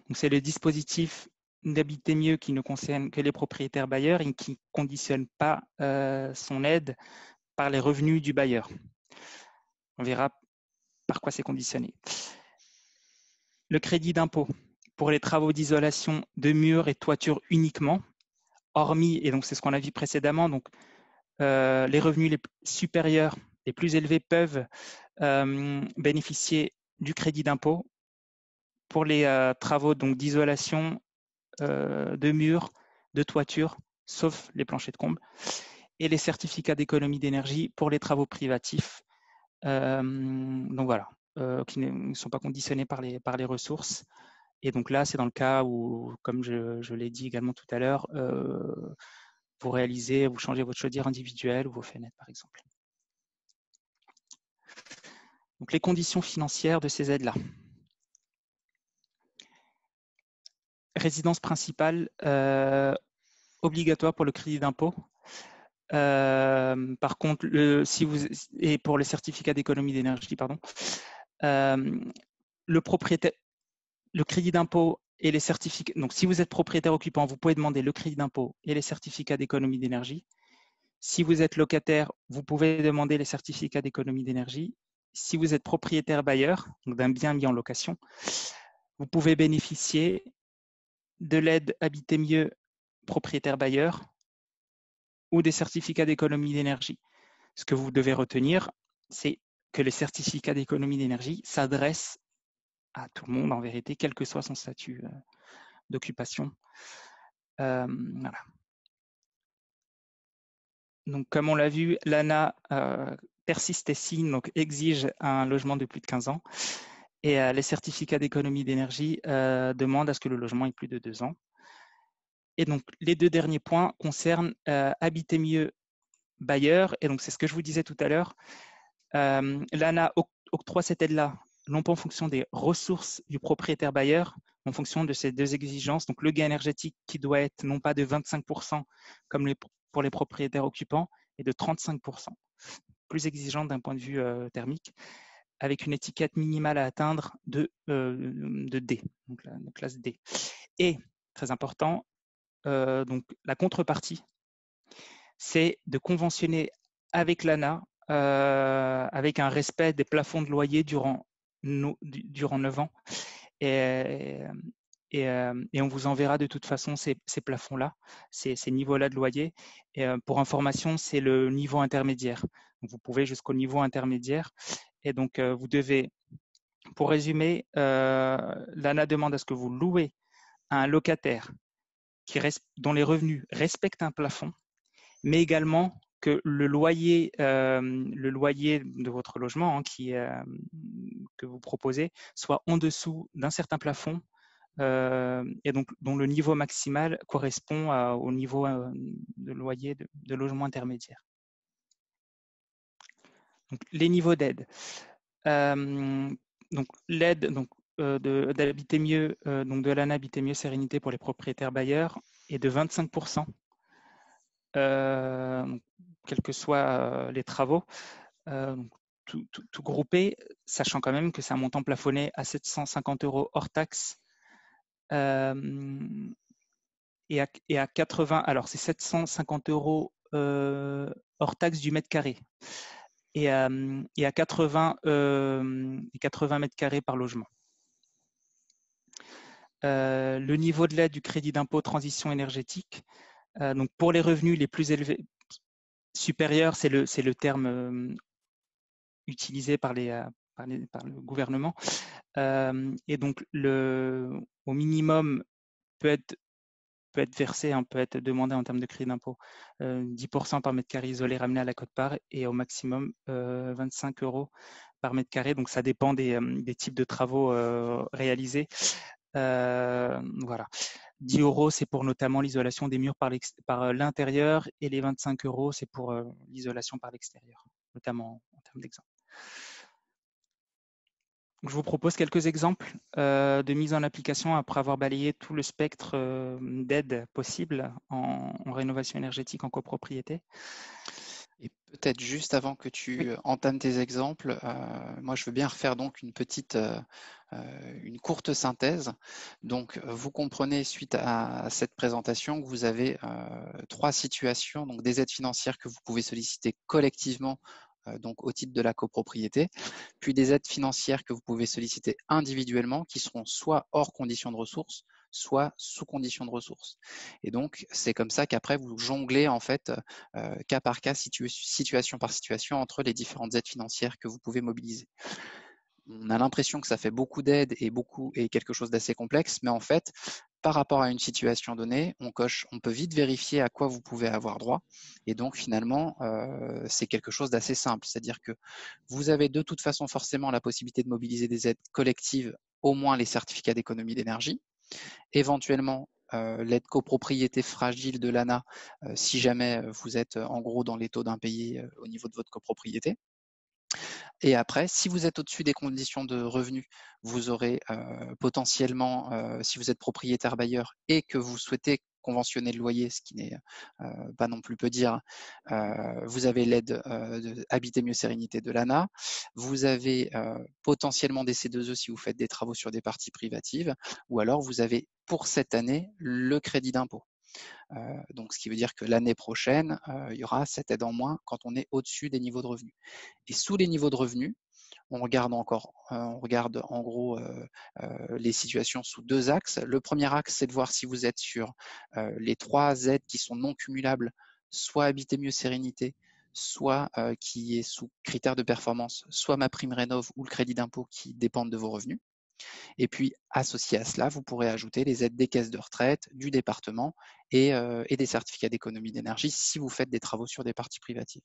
Donc c'est le dispositif d'Habiter mieux qui ne concerne que les propriétaires bailleurs et qui ne conditionne pas son aide par les revenus du bailleur. On verra par quoi c'est conditionné. Le crédit d'impôt pour les travaux d'isolation de murs et toitures uniquement, hormis, et donc c'est ce qu'on a vu précédemment, donc les revenus les supérieurs, les plus élevés peuvent bénéficier du crédit d'impôt pour les travaux d'isolation de murs, de toitures, sauf les planchers de combles, et les certificats d'économie d'énergie pour les travaux privatifs. Donc voilà, qui ne sont pas conditionnés par les ressources. Et donc là, c'est dans le cas où, comme je l'ai dit également tout à l'heure, vous changez votre chaudière individuelle ou vos fenêtres, par exemple. Donc les conditions financières de ces aides-là. Résidence principale obligatoire pour le crédit d'impôt. Par contre, et pour les certificats d'économie d'énergie, pardon, le crédit d'impôt et les certificats. Donc, si vous êtes propriétaire occupant, vous pouvez demander le crédit d'impôt et les certificats d'économie d'énergie. Si vous êtes locataire, vous pouvez demander les certificats d'économie d'énergie. Si vous êtes propriétaire bailleur, donc d'un bien mis en location, vous pouvez bénéficier de l'aide Habiter mieux propriétaire bailleur ou des certificats d'économie d'énergie. Ce que vous devez retenir, c'est que les certificats d'économie d'énergie s'adressent à tout le monde en vérité, quel que soit son statut d'occupation. Voilà. Donc, comme on l'a vu, l'ANA persiste et signe, donc exige un logement de plus de 15 ans. Et les certificats d'économie d'énergie demandent à ce que le logement ait plus de 2 ans. Et donc, les 2 derniers points concernent Habiter mieux bailleur. Et donc, c'est ce que je vous disais tout à l'heure. L'ANA octroie cette aide-là, non pas en fonction des ressources du propriétaire bailleur, en fonction de ces 2 exigences. Donc, le gain énergétique qui doit être non pas de 25% comme pour les propriétaires occupants, et de 35%, plus exigeant d'un point de vue thermique, avec une étiquette minimale à atteindre de D, donc la classe D. Et, très important, donc la contrepartie, c'est de conventionner avec l'ANA avec un respect des plafonds de loyer durant 9 ans. Et on vous enverra de toute façon ces plafonds-là, ces niveaux-là de loyer. Et pour information, c'est le niveau intermédiaire. Donc vous pouvez jusqu'au niveau intermédiaire. Et donc, vous devez, pour résumer, l'ANA demande à ce que vous louez à un locataire dont les revenus respectent un plafond, mais également que le loyer de votre logement que vous proposez soit en dessous d'un certain plafond et donc dont le niveau maximal correspond au niveau de loyer de logement intermédiaire. Donc, les niveaux d'aide. donc l'aide d'habiter mieux, donc de l'ANA Habiter mieux Sérénité pour les propriétaires bailleurs est de 25%, quels que soient les travaux, donc tout groupé, sachant quand même que c'est un montant plafonné à 750 € hors taxe, et à 80, alors c'est 750 € hors taxe du mètre carré, et à 80 mètres carrés par logement. Le niveau de l'aide du crédit d'impôt transition énergétique, donc pour les revenus les plus élevés, supérieurs, c'est le terme utilisé par le gouvernement, et donc au minimum peut être versé, peut être demandé en termes de crédit d'impôt 10% par mètre carré isolé ramené à la quote-part, et au maximum 25 € par mètre carré. Donc ça dépend des types de travaux réalisés. Voilà. 10 € c'est pour notamment l'isolation des murs par l'intérieur, et les 25 € c'est pour l'isolation par l'extérieur, notamment en termes d'exemple. Je vous propose quelques exemples de mise en application après avoir balayé tout le spectre d'aides possibles en rénovation énergétique en copropriété. Et peut-être juste avant que tu entames tes exemples, moi je veux bien refaire donc une courte synthèse. Donc vous comprenez suite à cette présentation que vous avez 3 situations, donc des aides financières que vous pouvez solliciter collectivement, donc au titre de la copropriété, puis des aides financières que vous pouvez solliciter individuellement qui seront soit hors conditions de ressources, soit sous conditions de ressources. Et donc c'est comme ça qu'après vous jonglez en fait cas par cas, situation par situation entre les différentes aides financières que vous pouvez mobiliser. On a l'impression que ça fait beaucoup d'aides et quelque chose d'assez complexe, mais en fait, par rapport à une situation donnée, on peut vite vérifier à quoi vous pouvez avoir droit. Et donc finalement, c'est quelque chose d'assez simple. C'est-à-dire que vous avez de toute façon forcément la possibilité de mobiliser des aides collectives, au moins les certificats d'économie d'énergie, éventuellement l'aide copropriété fragile de l'ANA, si jamais vous êtes en gros dans les taux d'impayés au niveau de votre copropriété. Et après, si vous êtes au-dessus des conditions de revenus, vous aurez potentiellement, si vous êtes propriétaire bailleur et que vous souhaitez conventionner le loyer, ce qui n'est pas non plus peu dire, vous avez l'aide de Habiter mieux Sérénité de l'ANA, vous avez potentiellement des C2E si vous faites des travaux sur des parties privatives, ou alors vous avez pour cette année le crédit d'impôt. Donc, ce qui veut dire que l'année prochaine, il y aura cette aide en moins quand on est au-dessus des niveaux de revenus. Et sous les niveaux de revenus, on regarde en gros les situations sous 2 axes. Le premier axe, c'est de voir si vous êtes sur les 3 aides qui sont non cumulables, soit Habiter mieux Sérénité, soit qui est sous critères de performance, soit MaPrimeRénov' ou le crédit d'impôt qui dépendent de vos revenus. Et puis, associé à cela, vous pourrez ajouter les aides des caisses de retraite, du département et des certificats d'économie d'énergie si vous faites des travaux sur des parties privatives.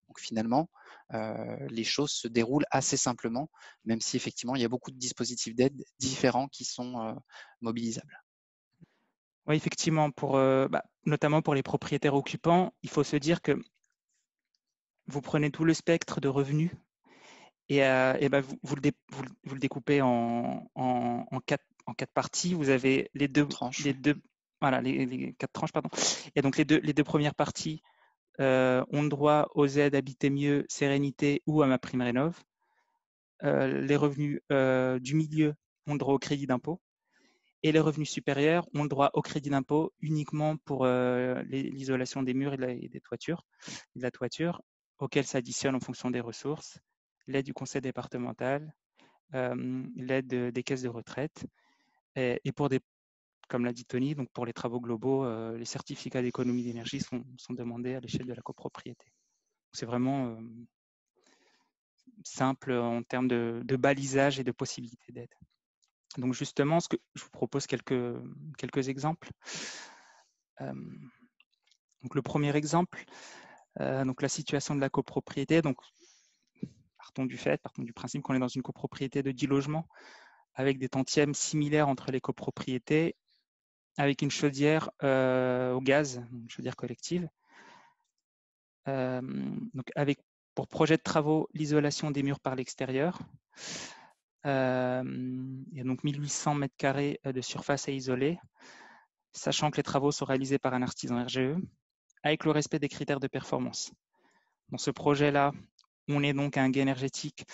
Donc finalement, les choses se déroulent assez simplement, même si effectivement, il y a beaucoup de dispositifs d'aide différents qui sont mobilisables. Oui, effectivement, notamment pour les propriétaires occupants, il faut se dire que vous prenez tout le spectre de revenus et vous le découpez en 4 parties. Vous avez les 4 tranches, pardon. Et donc les deux premières parties ont droit aux aides Habiter mieux Sérénité ou à MaPrimeRénov'. Les revenus du milieu ont droit au crédit d'impôt, et les revenus supérieurs ont le droit au crédit d'impôt uniquement pour l'isolation des murs et de la toiture, auxquels s'additionnent en fonction des ressources l'aide du conseil départemental, l'aide des caisses de retraite, et pour comme l'a dit Tony, donc pour les travaux globaux, les certificats d'économie d'énergie sont demandés à l'échelle de la copropriété. C'est vraiment simple en termes de balisage et de possibilités d'aide. Donc justement, je vous propose quelques exemples. Donc le premier exemple, donc la situation de la copropriété. Donc partons du principe qu'on est dans une copropriété de 10 logements avec des tantièmes similaires entre les copropriétés, avec une chaudière au gaz, une chaudière collective. Donc avec pour projet de travaux l'isolation des murs par l'extérieur, Il y a donc 1800 mètres carrés de surface à isoler, sachant que les travaux sont réalisés par un artisan RGE, avec le respect des critères de performance. Dans ce projet-là, on est donc à un gain énergétique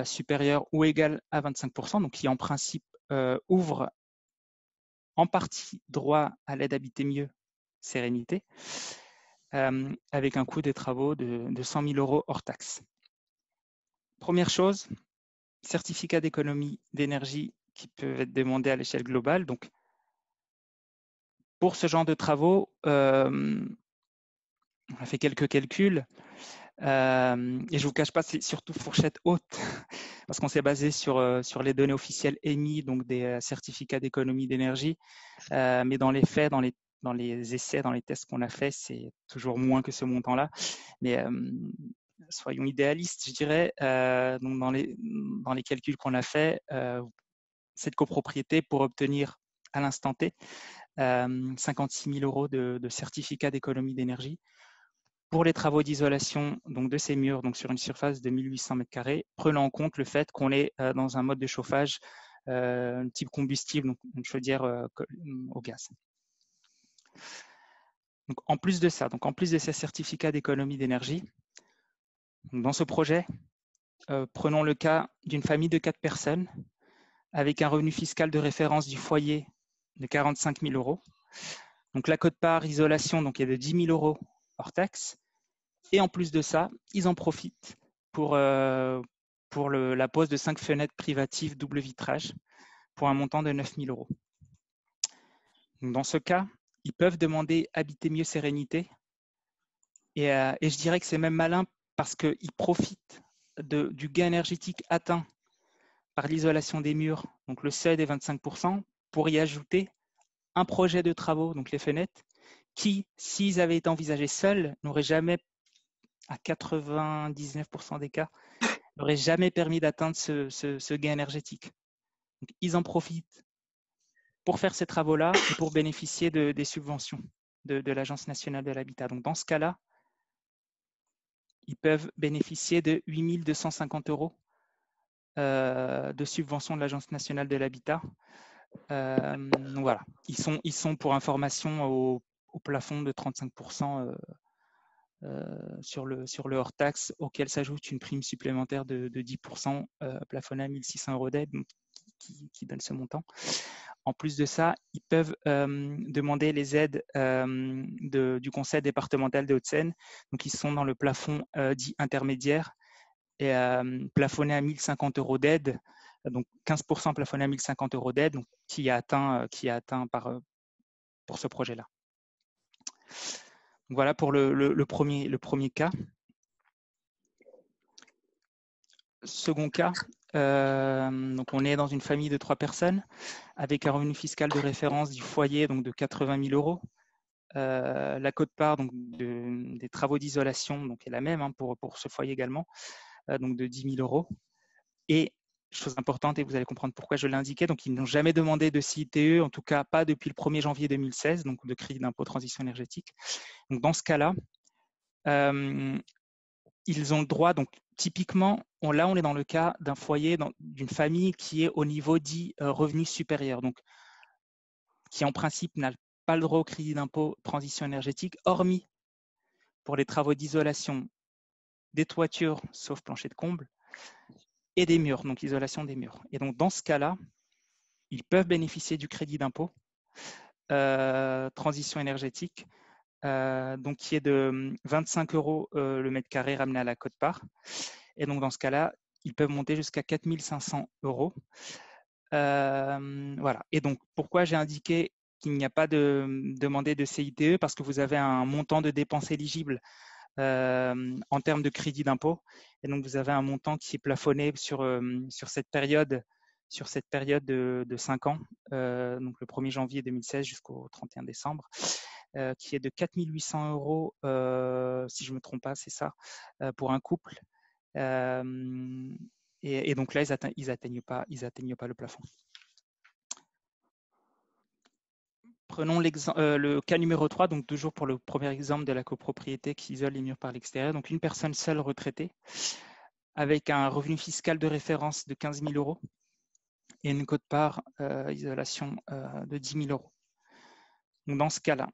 supérieur ou égal à 25%, donc qui en principe ouvre en partie droit à l'aide Habiter Mieux Sérénité, avec un coût des travaux de 100 000 € hors taxe. Première chose, certificats d'économie d'énergie qui peuvent être demandés à l'échelle globale. Donc, pour ce genre de travaux, on a fait quelques calculs. Et je ne vous cache pas, c'est surtout fourchette haute, parce qu'on s'est basé sur les données officielles émises, donc des certificats d'économie d'énergie. Mais dans les faits, dans les essais, dans les tests qu'on a fait, c'est toujours moins que ce montant-là. Mais soyons idéalistes, je dirais. Donc dans les calculs qu'on a fait, cette copropriété, pour obtenir à l'instant T 56 000 € de certificat d'économie d'énergie pour les travaux d'isolation donc de ces murs, donc sur une surface de 1800 mètres carrés, prenant en compte le fait qu'on est dans un mode de chauffage type combustible, donc une chaudière au gaz. Donc, en plus de ça, donc en plus de ces certificats d'économie d'énergie, dans ce projet, prenons le cas d'une famille de 4 personnes avec un revenu fiscal de référence du foyer de 45 000 €. Donc la quote-part isolation donc, est de 10 000 € hors taxe. Et en plus de ça, ils en profitent pour la pose de 5 fenêtres privatives double vitrage pour un montant de 9 000 €. Donc dans ce cas, ils peuvent demander Habiter Mieux Sérénité. Et je dirais que c'est même malin parce qu'ils profitent du gain énergétique atteint par l'isolation des murs, donc le seuil des 25%, pour y ajouter un projet de travaux, donc les fenêtres, qui, s'ils avaient été envisagés seuls, n'auraient jamais, à 99% des cas, n'auraient jamais permis d'atteindre ce gain énergétique. Donc, ils en profitent pour faire ces travaux-là et pour bénéficier des subventions de l'Agence nationale de l'habitat. Donc, dans ce cas-là, ils peuvent bénéficier de 8 250 € de subventions de l'Agence nationale de l'habitat. Donc voilà, ils sont pour information au plafond de 35% sur le hors taxe, auquel s'ajoute une prime supplémentaire de 10% plafonnée à 1 600 € d'aide, qui donne ce montant. En plus de ça, ils peuvent demander les aides du Conseil départemental des Hauts-de-Seine, donc ils sont dans le plafond dit intermédiaire et plafonné à 1 050 € d'aide, donc 15% plafonné à 1 050 € d'aide, donc qui est atteint pour ce projet-là. Voilà pour le premier cas. Second cas, donc on est dans une famille de 3 personnes avec un revenu fiscal de référence du foyer donc de 80 000 €. La quote-part donc des travaux d'isolation donc est la même pour ce foyer également, donc de 10 000 €. Et chose importante, et vous allez comprendre pourquoi je l'ai indiqué, donc ils n'ont jamais demandé de CITE, en tout cas pas depuis le 1er janvier 2016, donc de crédit d'impôt transition énergétique. Donc dans ce cas-là, ils ont le droit, donc typiquement, là on est dans le cas d'un foyer, d'une famille qui est au niveau dit revenu supérieur, donc qui en principe n'a pas le droit au crédit d'impôt transition énergétique, hormis pour les travaux d'isolation des toitures, sauf plancher de comble, et des murs, donc isolation des murs. Et donc dans ce cas-là, ils peuvent bénéficier du crédit d'impôt transition énergétique, donc qui est de 25 € le mètre carré ramené à la quote-part. Et donc dans ce cas-là, ils peuvent monter jusqu'à 4 500 €. Voilà. Et donc pourquoi j'ai indiqué qu'il n'y a pas de demandé de CITE, parce que vous avez un montant de dépenses éligibles en termes de crédit d'impôt. Et donc, vous avez un montant qui est plafonné sur cette période de 5 ans, donc le 1er janvier 2016 jusqu'au 31 décembre, qui est de 4 800 €, si je ne me trompe pas, c'est ça, pour un couple. Et donc là, ils atteignent pas le plafond. Prenons le cas numéro 3, donc toujours pour le premier exemple de la copropriété qui isole les murs par l'extérieur. Donc une personne seule retraitée avec un revenu fiscal de référence de 15 000 € et une quote-part isolation de 10 000 €. Donc, dans ce cas-là,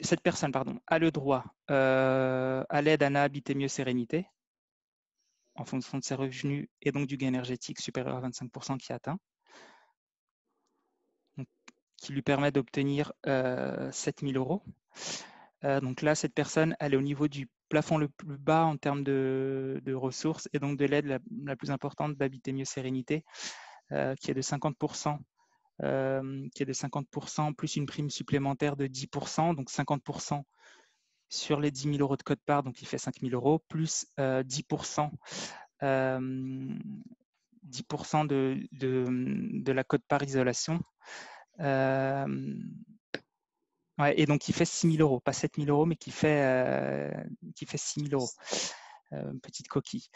cette personne a le droit à l'aide ANA Habiter Mieux Sérénité en fonction de ses revenus et donc du gain énergétique supérieur à 25% qui est atteint, donc, qui lui permet d'obtenir 7 000 €. Donc là, cette personne, elle est au niveau du plafond le plus bas en termes de ressources et donc de l'aide la plus importante d'Habiter Mieux Sérénité, qui est de 50%. Qui est de 50% plus une prime supplémentaire de 10%, donc 50% sur les 10 000 € de quote-part, donc il fait 5 000 €, plus 10%, 10% de la quote-part isolation. Ouais, et donc, il fait 6 000 €, pas 7 000 €, mais qui fait 6 000 €. Petite coquille.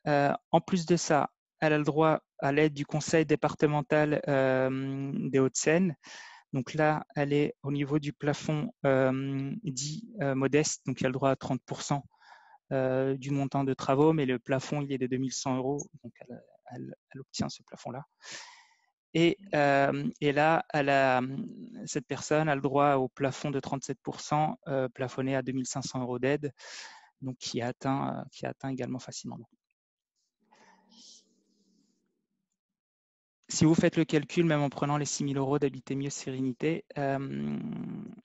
En plus de ça, elle a le droit à l'aide du conseil départemental des Hauts-de-Seine. Donc là, elle est au niveau du plafond dit modeste, donc il a le droit à 30% du montant de travaux, mais le plafond, il est de 2 100 €, donc elle obtient ce plafond-là. Et là, cette personne a le droit au plafond de 37%, plafonné à 2 500 € d'aide, donc qui est atteint également facilement. Si vous faites le calcul, même en prenant les 6 000 € d'Habiter Mieux Sérénité,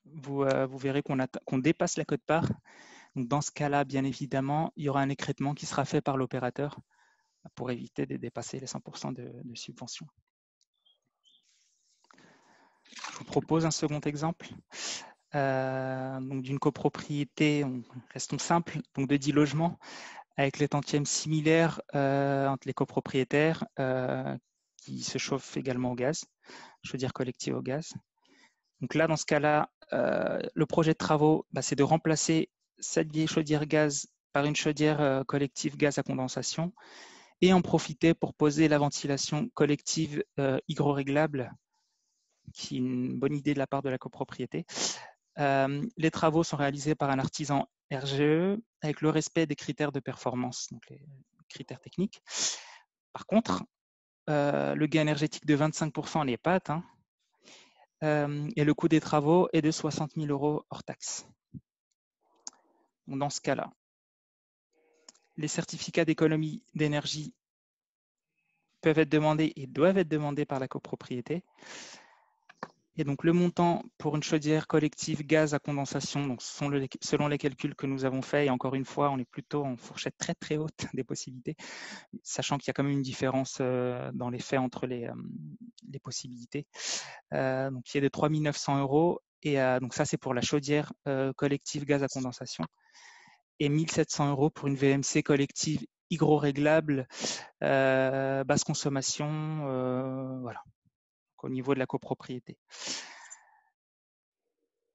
vous verrez qu'on dépasse la quote-part. Donc dans ce cas-là, bien évidemment, il y aura un écrêtement qui sera fait par l'opérateur pour éviter de dépasser les 100% de subvention. Je vous propose un second exemple. Donc d'une copropriété, restons simples, donc de 10 logements, avec les tantièmes similaires entre les copropriétaires qui se chauffent également au gaz, chaudière collective au gaz. Donc là, dans ce cas-là, le projet de travaux, c'est de remplacer cette vieille chaudière gaz par une chaudière collective gaz à condensation et en profiter pour poser la ventilation collective hygroréglable, qui est une bonne idée de la part de la copropriété. Les travaux sont réalisés par un artisan RGE avec le respect des critères de performance, donc les critères techniques. Par contre, le gain énergétique de 25% n'est pas atteint et le coût des travaux est de 60 000 € hors taxe. Donc dans ce cas-là, les certificats d'économie d'énergie peuvent être demandés et doivent être demandés par la copropriété. Et donc, le montant pour une chaudière collective gaz à condensation, donc selon les calculs que nous avons faits, et encore une fois, on est plutôt en fourchette très très haute des possibilités, sachant qu'il y a quand même une différence dans les faits entre les possibilités. Donc, il est de 3 900 €, et donc ça, c'est pour la chaudière collective gaz à condensation, et 1 700 € pour une VMC collective hygroréglable, basse consommation, voilà, au niveau de la copropriété.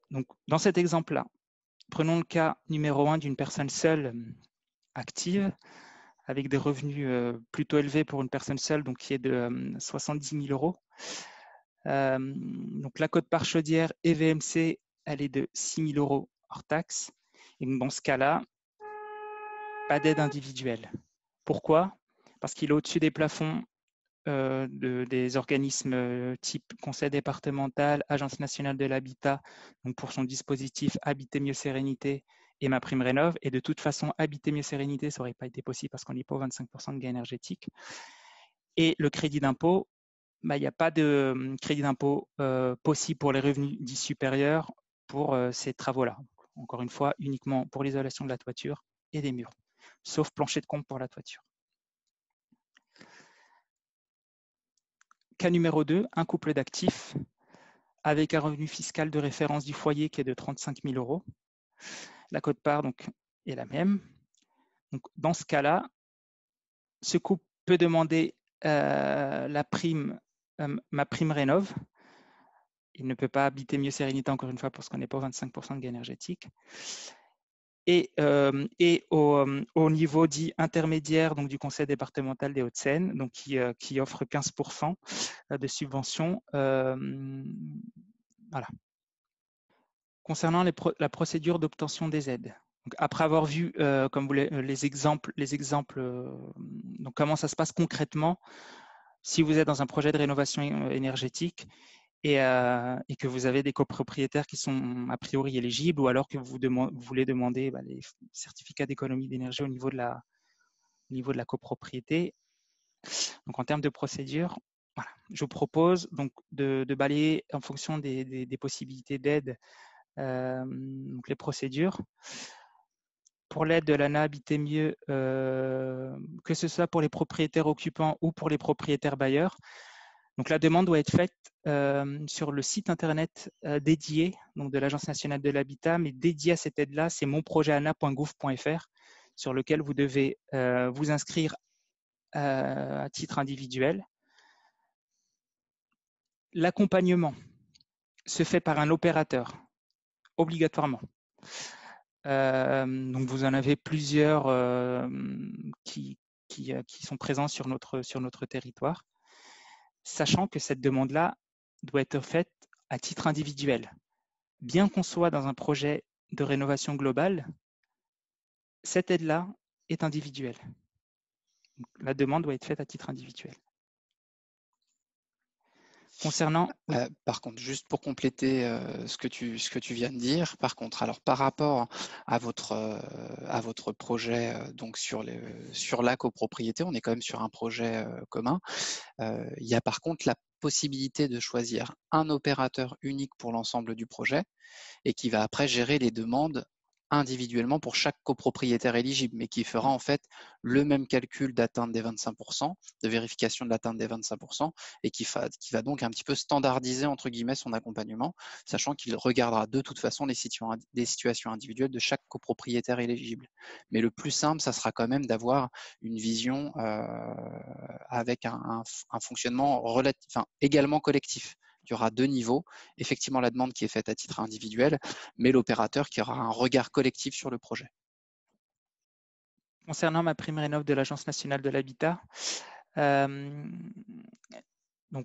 Donc, dans cet exemple-là, prenons le cas numéro 1 d'une personne seule active avec des revenus plutôt élevés pour une personne seule, donc qui est de 70 000 €. Donc, la quote-part chaudière et VMC, elle est de 6 000 € hors taxe. Et donc, dans ce cas-là, pas d'aide individuelle. Pourquoi? Parce qu'il est au-dessus des plafonds des organismes type Conseil départemental, Agence nationale de l'habitat, donc pour son dispositif Habiter Mieux Sérénité et MaPrimeRénov'. Et de toute façon, Habiter Mieux Sérénité, ça n'aurait pas été possible parce qu'on n'est pas au 25% de gain énergétique. Et le crédit d'impôt, il n'y a pas de crédit d'impôt possible pour les revenus dits supérieurs pour ces travaux-là. Encore une fois, uniquement pour l'isolation de la toiture et des murs, sauf plancher de comble pour la toiture. Cas numéro 2, un couple d'actifs avec un revenu fiscal de référence du foyer qui est de 35 000 €. La quote-part donc est la même. Donc, dans ce cas-là, ce couple peut demander la prime MaPrimeRénov'. Il ne peut pas Habiter Mieux Sérénité, encore une fois, parce qu'on n'est pas au 25% de gain énergétique. Et au niveau dit intermédiaire, donc du Conseil départemental des Hauts-de-Seine, donc qui offre 15% de subvention. Voilà. Concernant la procédure d'obtention des aides, Donc, après avoir vu, comme vous les exemples, donc comment ça se passe concrètement si vous êtes dans un projet de rénovation énergétique et que vous avez des copropriétaires qui sont a priori éligibles, ou alors que vous voulez demander les certificats d'économie d'énergie au niveau de la copropriété. Donc en termes de procédure, voilà, je vous propose donc de balayer en fonction des possibilités d'aide, donc les procédures. Pour l'aide de l'ANA Habiter Mieux, que ce soit pour les propriétaires occupants ou pour les propriétaires bailleurs. Donc la demande doit être faite sur le site internet dédié donc de l'Agence nationale de l'habitat, mais dédié à cette aide-là, c'est monprojetana.gouv.fr, sur lequel vous devez vous inscrire à titre individuel. L'accompagnement se fait par un opérateur, obligatoirement. Donc vous en avez plusieurs qui sont présents sur notre territoire, sachant que cette demande-là doit être faite à titre individuel. Bien qu'on soit dans un projet de rénovation globale, cette aide-là est individuelle. Donc, la demande doit être faite à titre individuel. Concernant… Oui. Par contre, juste pour compléter ce que tu viens de dire, par contre, alors par rapport à votre projet donc sur la copropriété, on est quand même sur un projet commun. Il y a par contre la possibilité de choisir un opérateur unique pour l'ensemble du projet et qui va après gérer les demandes individuellement pour chaque copropriétaire éligible, mais qui fera en fait le même calcul d'atteinte des 25%, de vérification de l'atteinte des 25%, et qui va donc un petit peu standardiser entre guillemets son accompagnement, sachant qu'il regardera de toute façon les situations individuelles de chaque copropriétaire éligible. Mais le plus simple, ça sera quand même d'avoir une vision avec un fonctionnement également collectif. Il y aura 2 niveaux, effectivement la demande qui est faite à titre individuel, mais l'opérateur qui aura un regard collectif sur le projet. Concernant ma prime rénov de l'Agence nationale de l'habitat, donc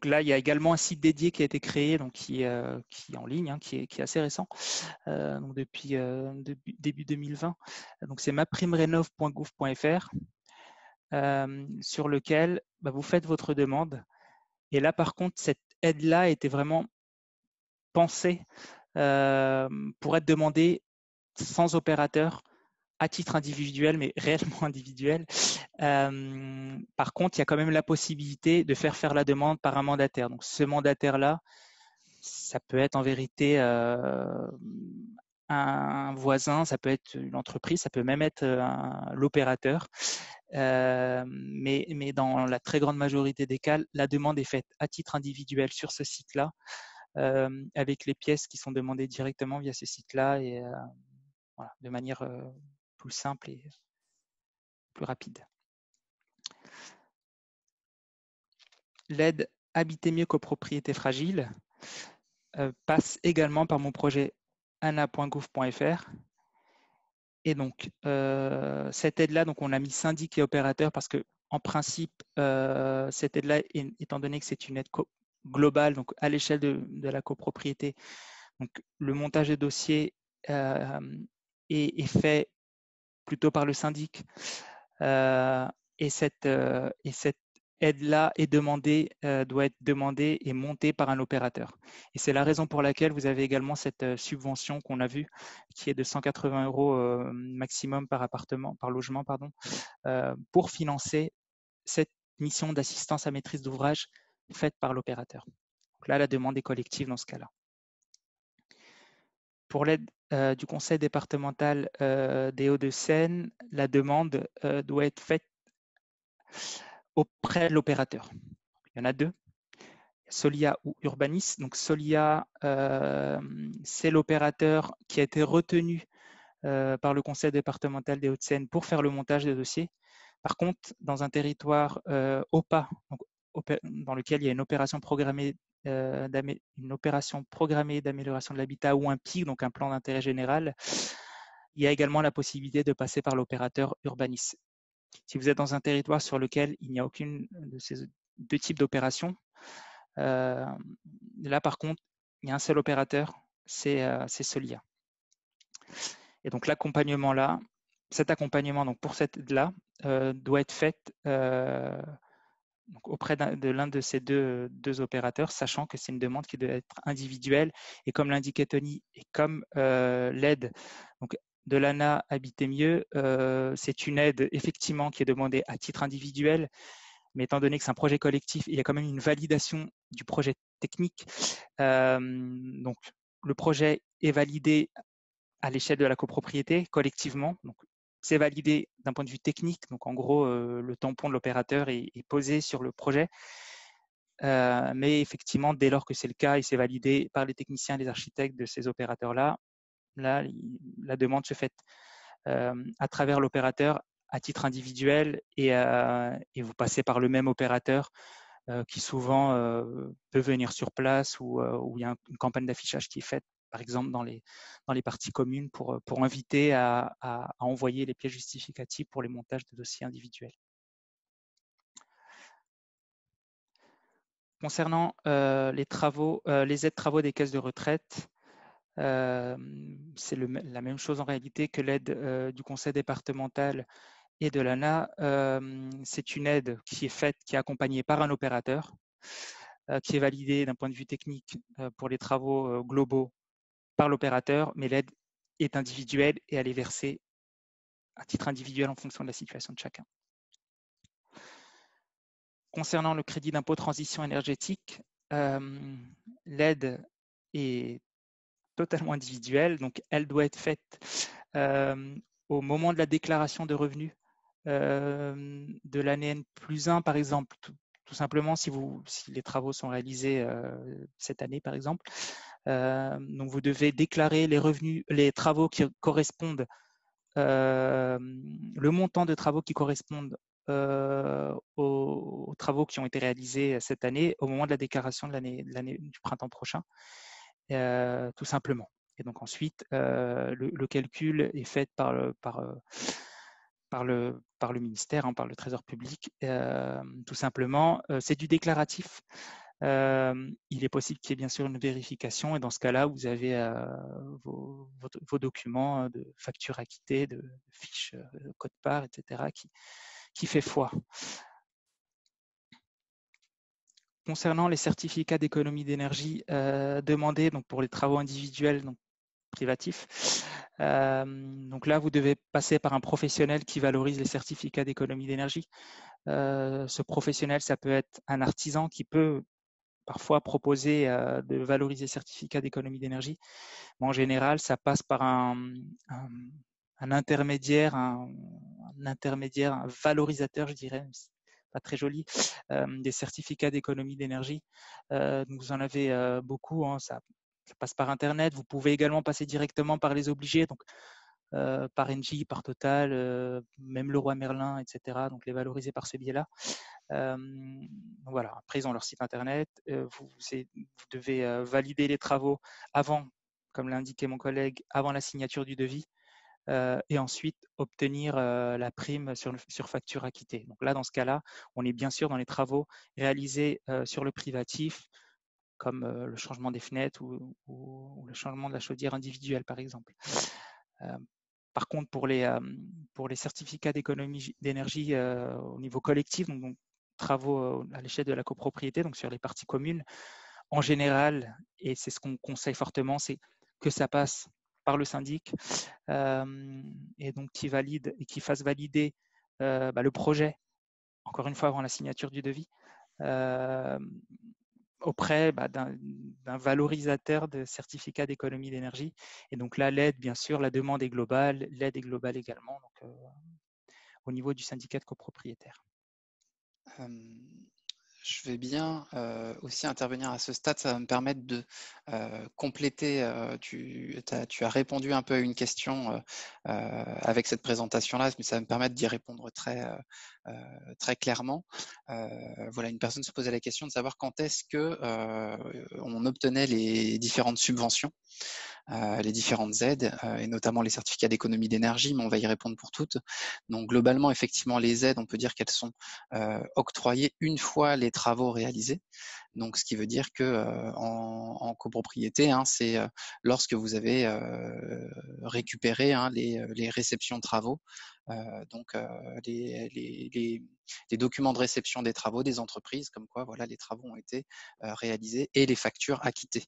là, il y a également un site dédié qui a été créé, donc qui est en ligne, hein, qui est assez récent, donc depuis début 2020. Donc c'est maprimerenov.gouv.fr, sur lequel vous faites votre demande. Et là, par contre, cette aide-là était vraiment pensée pour être demandée sans opérateur, à titre individuel, mais réellement individuel. Par contre, il y a quand même la possibilité de faire la demande par un mandataire. Donc, ce mandataire-là, ça peut être en vérité un voisin, ça peut être une entreprise, ça peut même être l'opérateur. Mais dans la très grande majorité des cas, la demande est faite à titre individuel sur ce site-là, avec les pièces qui sont demandées directement via ce site-là et voilà, de manière plus simple et plus rapide. L'aide Habiter Mieux copropriété fragile passe également par mon projet ana.gouv.fr. Et donc, cette aide-là, donc on a mis syndic et opérateur parce que, en principe, cette aide-là, étant donné que c'est une aide globale, donc à l'échelle de la copropriété, donc le montage des dossiers est fait plutôt par le syndic, et cette aide-là doit être demandée et montée par un opérateur. Et c'est la raison pour laquelle vous avez également cette subvention qu'on a vue, qui est de 180 € maximum par logement, pour financer cette mission d'assistance à maîtrise d'ouvrage faite par l'opérateur. Donc là, la demande est collective dans ce cas-là. Pour l'aide du conseil départemental des Hauts-de-Seine, la demande doit être faite auprès de l'opérateur. Il y en a 2, Solia ou Urbanis. Donc Solia, c'est l'opérateur qui a été retenu par le conseil départemental des Hauts-de-Seine pour faire le montage des dossiers. Par contre, dans un territoire OPA, donc, dans lequel il y a une opération programmée d'amélioration de l'habitat ou un PIG, donc un plan d'intérêt général, il y a également la possibilité de passer par l'opérateur Urbanis. Si vous êtes dans un territoire sur lequel il n'y a aucune de ces 2 types d'opérations, là par contre, il y a un seul opérateur, c'est Solia. Et donc l'accompagnement-là, cet accompagnement donc pour cette aide-là doit être fait donc auprès de l'un de ces deux opérateurs, sachant que c'est une demande qui doit être individuelle. Et comme l'indiquait Tony, et comme l'aide donc, de l'ANA Habiter Mieux, c'est une aide effectivement qui est demandée à titre individuel, mais étant donné que c'est un projet collectif, il y a quand même une validation du projet technique. Donc le projet est validé à l'échelle de la copropriété collectivement. Donc, c'est validé d'un point de vue technique. Donc, en gros, le tampon de l'opérateur est posé sur le projet. Mais effectivement, dès lors que c'est le cas et c'est validé par les techniciens et les architectes de ces opérateurs-là, là, la demande se fait à travers l'opérateur à titre individuel et vous passez par le même opérateur qui souvent peut venir sur place ou où il y a une campagne d'affichage qui est faite, par exemple dans les parties communes pour inviter à envoyer les pièces justificatives pour les montages de dossiers individuels. Concernant les travaux, les aides travaux des caisses de retraite, c'est la même chose en réalité que l'aide du conseil départemental et de l'ANA. C'est une aide qui est faite, qui est accompagnée par un opérateur, qui est validée d'un point de vue technique pour les travaux globaux par l'opérateur, mais l'aide est individuelle et elle est versée à titre individuel en fonction de la situation de chacun. Concernant le crédit d'impôt transition énergétique, l'aide est totalement individuelle, donc elle doit être faite au moment de la déclaration de revenus de l'année N+1, par exemple. Tout simplement, si les travaux sont réalisés cette année, par exemple, donc vous devez déclarer les revenus, les travaux qui correspondent, le montant de travaux qui correspondent aux travaux qui ont été réalisés cette année au moment de la déclaration de l'année du printemps prochain, tout simplement. Et donc ensuite, le calcul est fait par le ministère, par le Trésor public, tout simplement. C'est du déclaratif. Il est possible qu'il y ait bien sûr une vérification et dans ce cas-là, vous avez vos documents de factures acquittées, de fiches code-part, etc. qui fait foi. Concernant les certificats d'économie d'énergie demandés donc pour les travaux individuels donc privatifs, donc là vous devez passer par un professionnel qui valorise les certificats d'économie d'énergie. Ce professionnel, ça peut être un artisan qui peut parfois proposer de valoriser certificats d'économie d'énergie, mais en général ça passe par un intermédiaire, un valorisateur, je dirais, pas très joli, des certificats d'économie d'énergie. Vous en avez beaucoup, ça passe par Internet. Vous pouvez également passer directement par les obligés, donc par Engie, par Total, même Leroy Merlin, etc. Donc les valoriser par ce biais-là. Voilà. Après, ils ont leur site Internet. Vous devez valider les travaux avant, comme l'a indiqué mon collègue, avant la signature du devis. Et ensuite obtenir la prime sur facture acquittée. Donc là, dans ce cas-là, on est bien sûr dans les travaux réalisés sur le privatif, comme le changement des fenêtres ou le changement de la chaudière individuelle, par exemple. Par contre, pour les certificats d'économie d'énergie au niveau collectif, donc travaux à l'échelle de la copropriété, donc sur les parties communes, en général, et c'est ce qu'on conseille fortement, c'est que ça passe par le syndic et donc qui valide et qui fasse valider le projet, encore une fois avant la signature du devis, auprès d'un valorisateur de certificats d'économie d'énergie. Et donc là, l'aide, bien sûr, la demande est globale, l'aide est globale également, donc, au niveau du syndicat de copropriétaires. Je vais bien aussi intervenir à ce stade, ça va me permettre de compléter, tu as répondu un peu à une question avec cette présentation-là, mais ça va me permettre d'y répondre très clairement. Voilà, une personne se posait la question de savoir quand est-ce que on obtenait les différentes subventions, les différentes aides, et notamment les certificats d'économie d'énergie, mais on va y répondre pour toutes. Donc globalement, effectivement, les aides, on peut dire qu'elles sont octroyées une fois les travaux réalisés. Donc, ce qui veut dire que en copropriété, c'est lorsque vous avez récupéré les réceptions de travaux, donc les documents de réception des travaux des entreprises, comme quoi voilà, les travaux ont été réalisés et les factures acquittées.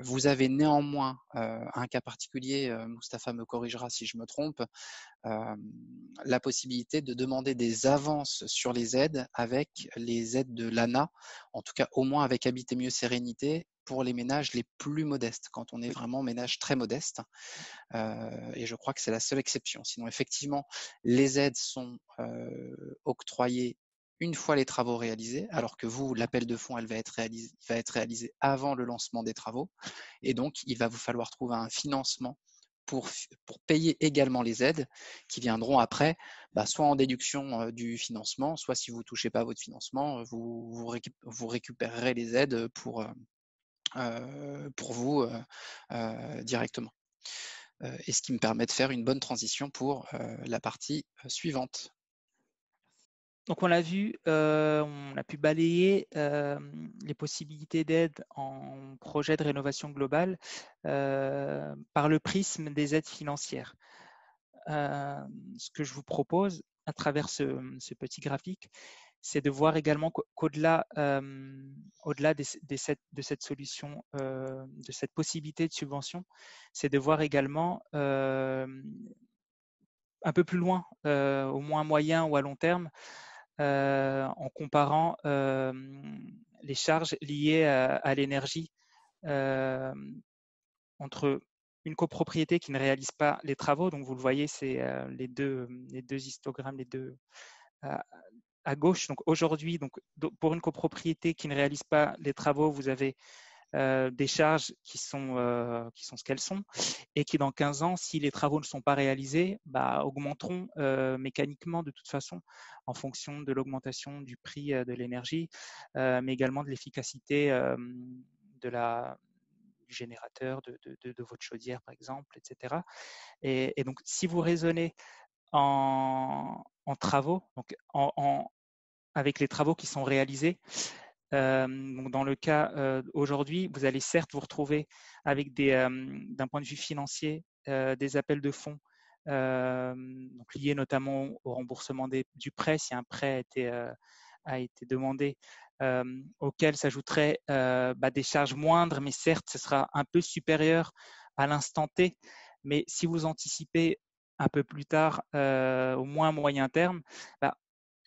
Vous avez néanmoins un cas particulier, Mustapha me corrigera si je me trompe, la possibilité de demander des avances sur les aides avec les aides de l'ANA, en tout cas au moins avec Habiter Mieux Sérénité pour les ménages les plus modestes, quand on est vraiment ménage très modeste. Et je crois que c'est la seule exception. Sinon, effectivement, les aides sont octroyées une fois les travaux réalisés, alors que vous, l'appel de fonds, va être réalisé avant le lancement des travaux. Et donc, il va vous falloir trouver un financement pour payer également les aides qui viendront après, soit en déduction du financement, soit si vous ne touchez pas à votre financement, vous récupérerez les aides pour vous directement. Et ce qui me permet de faire une bonne transition pour la partie suivante. Donc on l'a vu, on a pu balayer les possibilités d'aide en projet de rénovation globale par le prisme des aides financières. Ce que je vous propose à travers ce petit graphique, c'est de voir également qu'au-delà de cette solution, de cette possibilité de subvention, c'est de voir également un peu plus loin, au moins moyen ou à long terme, en comparant les charges liées à l'énergie entre une copropriété qui ne réalise pas les travaux, donc vous le voyez, c'est les deux histogrammes, les deux à gauche. Donc aujourd'hui, pour une copropriété qui ne réalise pas les travaux, vous avez des charges qui sont ce qu'elles sont et qui dans 15 ans, si les travaux ne sont pas réalisés, augmenteront mécaniquement de toute façon en fonction de l'augmentation du prix de l'énergie, mais également de l'efficacité du générateur, de votre chaudière par exemple, etc. Et donc si vous raisonnez en travaux, donc avec les travaux qui sont réalisés, donc dans le cas aujourd'hui, vous allez certes vous retrouver avec d'un point de vue financier, des appels de fonds donc liés notamment au remboursement du prêt, si un prêt a été demandé, auquel s'ajouteraient des charges moindres, mais certes, ce sera un peu supérieur à l'instant T. Mais si vous anticipez un peu plus tard, au moins à moyen terme,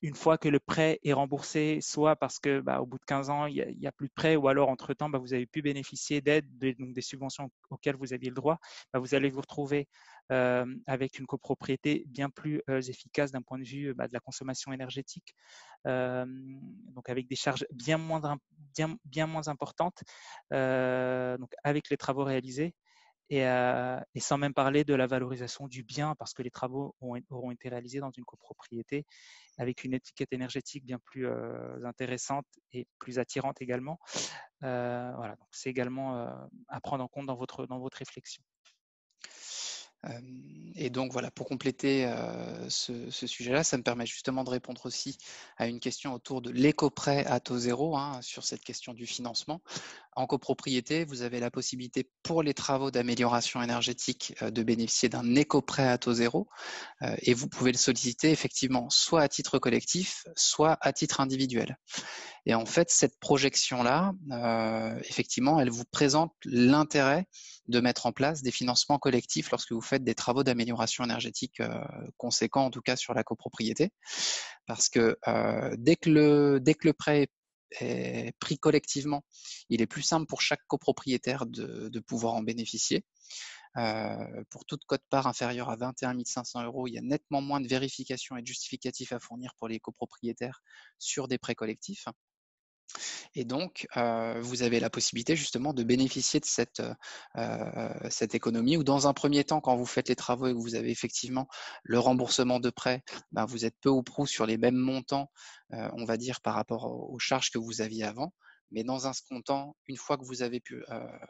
une fois que le prêt est remboursé, soit parce que au bout de 15 ans, il n'y a plus de prêt, ou alors entre-temps, vous avez pu bénéficier d'aides, donc des subventions auxquelles vous aviez le droit, vous allez vous retrouver avec une copropriété bien plus efficace d'un point de vue de la consommation énergétique, donc avec des charges bien moins importantes, donc avec les travaux réalisés. Et sans même parler de la valorisation du bien, parce que les travaux auront été réalisés dans une copropriété avec une étiquette énergétique bien plus intéressante et plus attirante également. Voilà, donc c'est également à prendre en compte dans votre réflexion. Et donc voilà, pour compléter ce sujet-là, ça me permet justement de répondre aussi à une question autour de l'éco-prêt à taux zéro, sur cette question du financement. En copropriété, vous avez la possibilité pour les travaux d'amélioration énergétique de bénéficier d'un éco-prêt à taux zéro, et vous pouvez le solliciter effectivement soit à titre collectif, soit à titre individuel. Et en fait, cette projection-là, effectivement, elle vous présente l'intérêt de mettre en place des financements collectifs lorsque vous faites des travaux d'amélioration énergétique conséquents, en tout cas sur la copropriété, parce que dès que le prêt est pris collectivement, il est plus simple pour chaque copropriétaire de pouvoir en bénéficier. Pour toute quote-part inférieure à 21 500 €, il y a nettement moins de vérifications et de justificatifs à fournir pour les copropriétaires sur des prêts collectifs. Et donc, vous avez la possibilité justement de bénéficier de cette économie, où dans un premier temps, quand vous faites les travaux et que vous avez effectivement le remboursement de prêt, vous êtes peu ou prou sur les mêmes montants, on va dire, par rapport aux charges que vous aviez avant. Mais dans un second temps, une fois que vous avez pu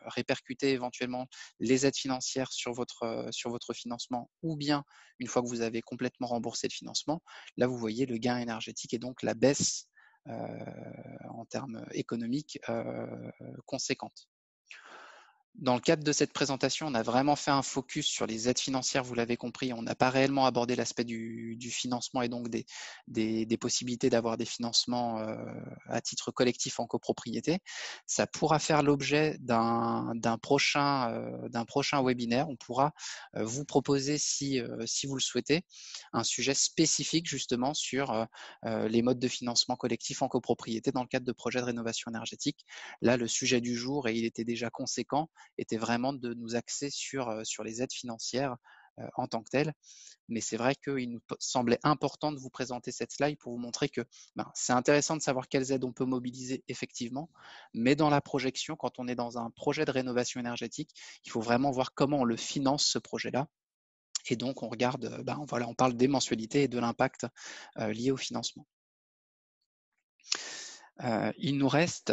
répercuter éventuellement les aides financières sur votre financement, ou bien une fois que vous avez complètement remboursé le financement, là vous voyez le gain énergétique et donc la baisse en termes économiques conséquentes. Dans le cadre de cette présentation, on a vraiment fait un focus sur les aides financières, vous l'avez compris. On n'a pas réellement abordé l'aspect du financement et donc des possibilités d'avoir des financements à titre collectif en copropriété. Ça pourra faire l'objet d'un prochain webinaire. On pourra vous proposer, si vous le souhaitez, un sujet spécifique justement sur les modes de financement collectif en copropriété dans le cadre de projets de rénovation énergétique. Là, le sujet du jour, et il était déjà conséquent, était vraiment de nous axer sur les aides financières en tant que telles. Mais c'est vrai qu'il nous semblait important de vous présenter cette slide pour vous montrer que c'est intéressant de savoir quelles aides on peut mobiliser effectivement, mais dans la projection, quand on est dans un projet de rénovation énergétique, il faut vraiment voir comment on le finance, ce projet-là. Et donc, on regarde, voilà, on parle des mensualités et de l'impact lié au financement. Il nous reste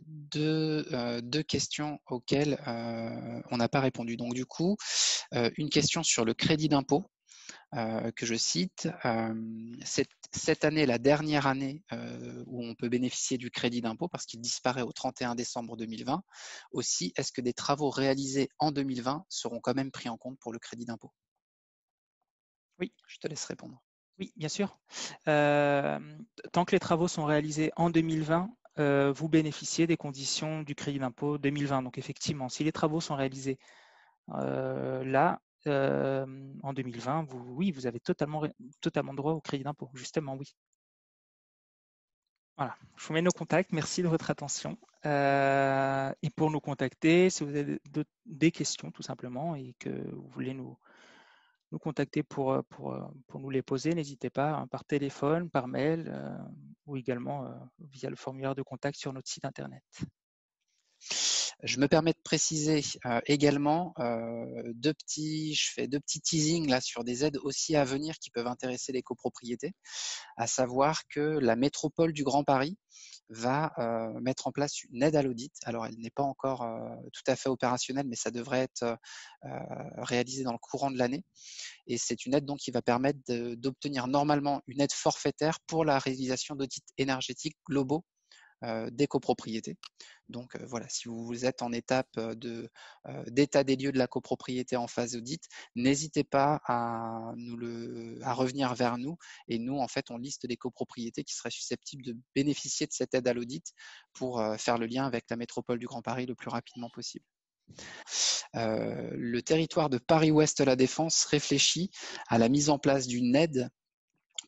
deux questions auxquelles on n'a pas répondu. Donc du coup, une question sur le crédit d'impôt que je cite. Cette année, la dernière année où on peut bénéficier du crédit d'impôt parce qu'il disparaît au 31 décembre 2020. Aussi, est-ce que des travaux réalisés en 2020 seront quand même pris en compte pour le crédit d'impôt? Oui. Je te laisse répondre. Oui, bien sûr. Tant que les travaux sont réalisés en 2020, vous bénéficiez des conditions du crédit d'impôt 2020. Donc effectivement, si les travaux sont réalisés là, en 2020, vous avez totalement droit au crédit d'impôt. Justement, oui. Voilà, je vous mets nos contacts. Merci de votre attention. Et pour nous contacter, si vous avez des questions tout simplement et que vous voulez nous contacter pour nous les poser, n'hésitez pas, hein, par téléphone, par mail ou également via le formulaire de contact sur notre site internet. Je me permets de préciser également je fais deux petits teasings là sur des aides aussi à venir qui peuvent intéresser les copropriétés, à savoir que la métropole du Grand Paris va mettre en place une aide à l'audit. Alors, elle n'est pas encore tout à fait opérationnelle, mais ça devrait être réalisé dans le courant de l'année. Et c'est une aide donc qui va permettre d'obtenir normalement une aide forfaitaire pour la réalisation d'audits énergétiques globaux des copropriétés. Donc voilà, si vous êtes en étape d'état des lieux de la copropriété en phase audit, n'hésitez pas à revenir vers nous, et nous en fait on liste les copropriétés qui seraient susceptibles de bénéficier de cette aide à l'audit pour faire le lien avec la métropole du Grand Paris le plus rapidement possible. Le territoire de Paris-Ouest La Défense réfléchit à la mise en place d'une aide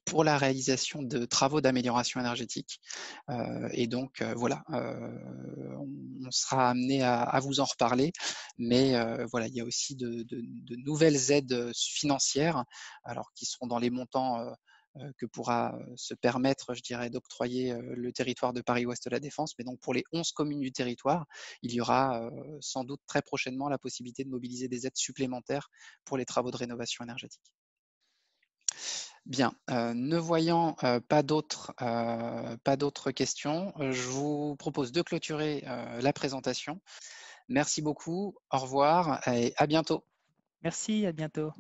pour la réalisation de travaux d'amélioration énergétique. Et donc, voilà, on sera amené à vous en reparler, mais voilà, il y a aussi de nouvelles aides financières, alors qui seront dans les montants que pourra se permettre, je dirais, d'octroyer le territoire de Paris-Ouest La Défense. Mais donc, pour les 11 communes du territoire, il y aura sans doute très prochainement la possibilité de mobiliser des aides supplémentaires pour les travaux de rénovation énergétique. Bien, ne voyant pas d'autres questions, je vous propose de clôturer la présentation. Merci beaucoup, au revoir et à bientôt. Merci, à bientôt.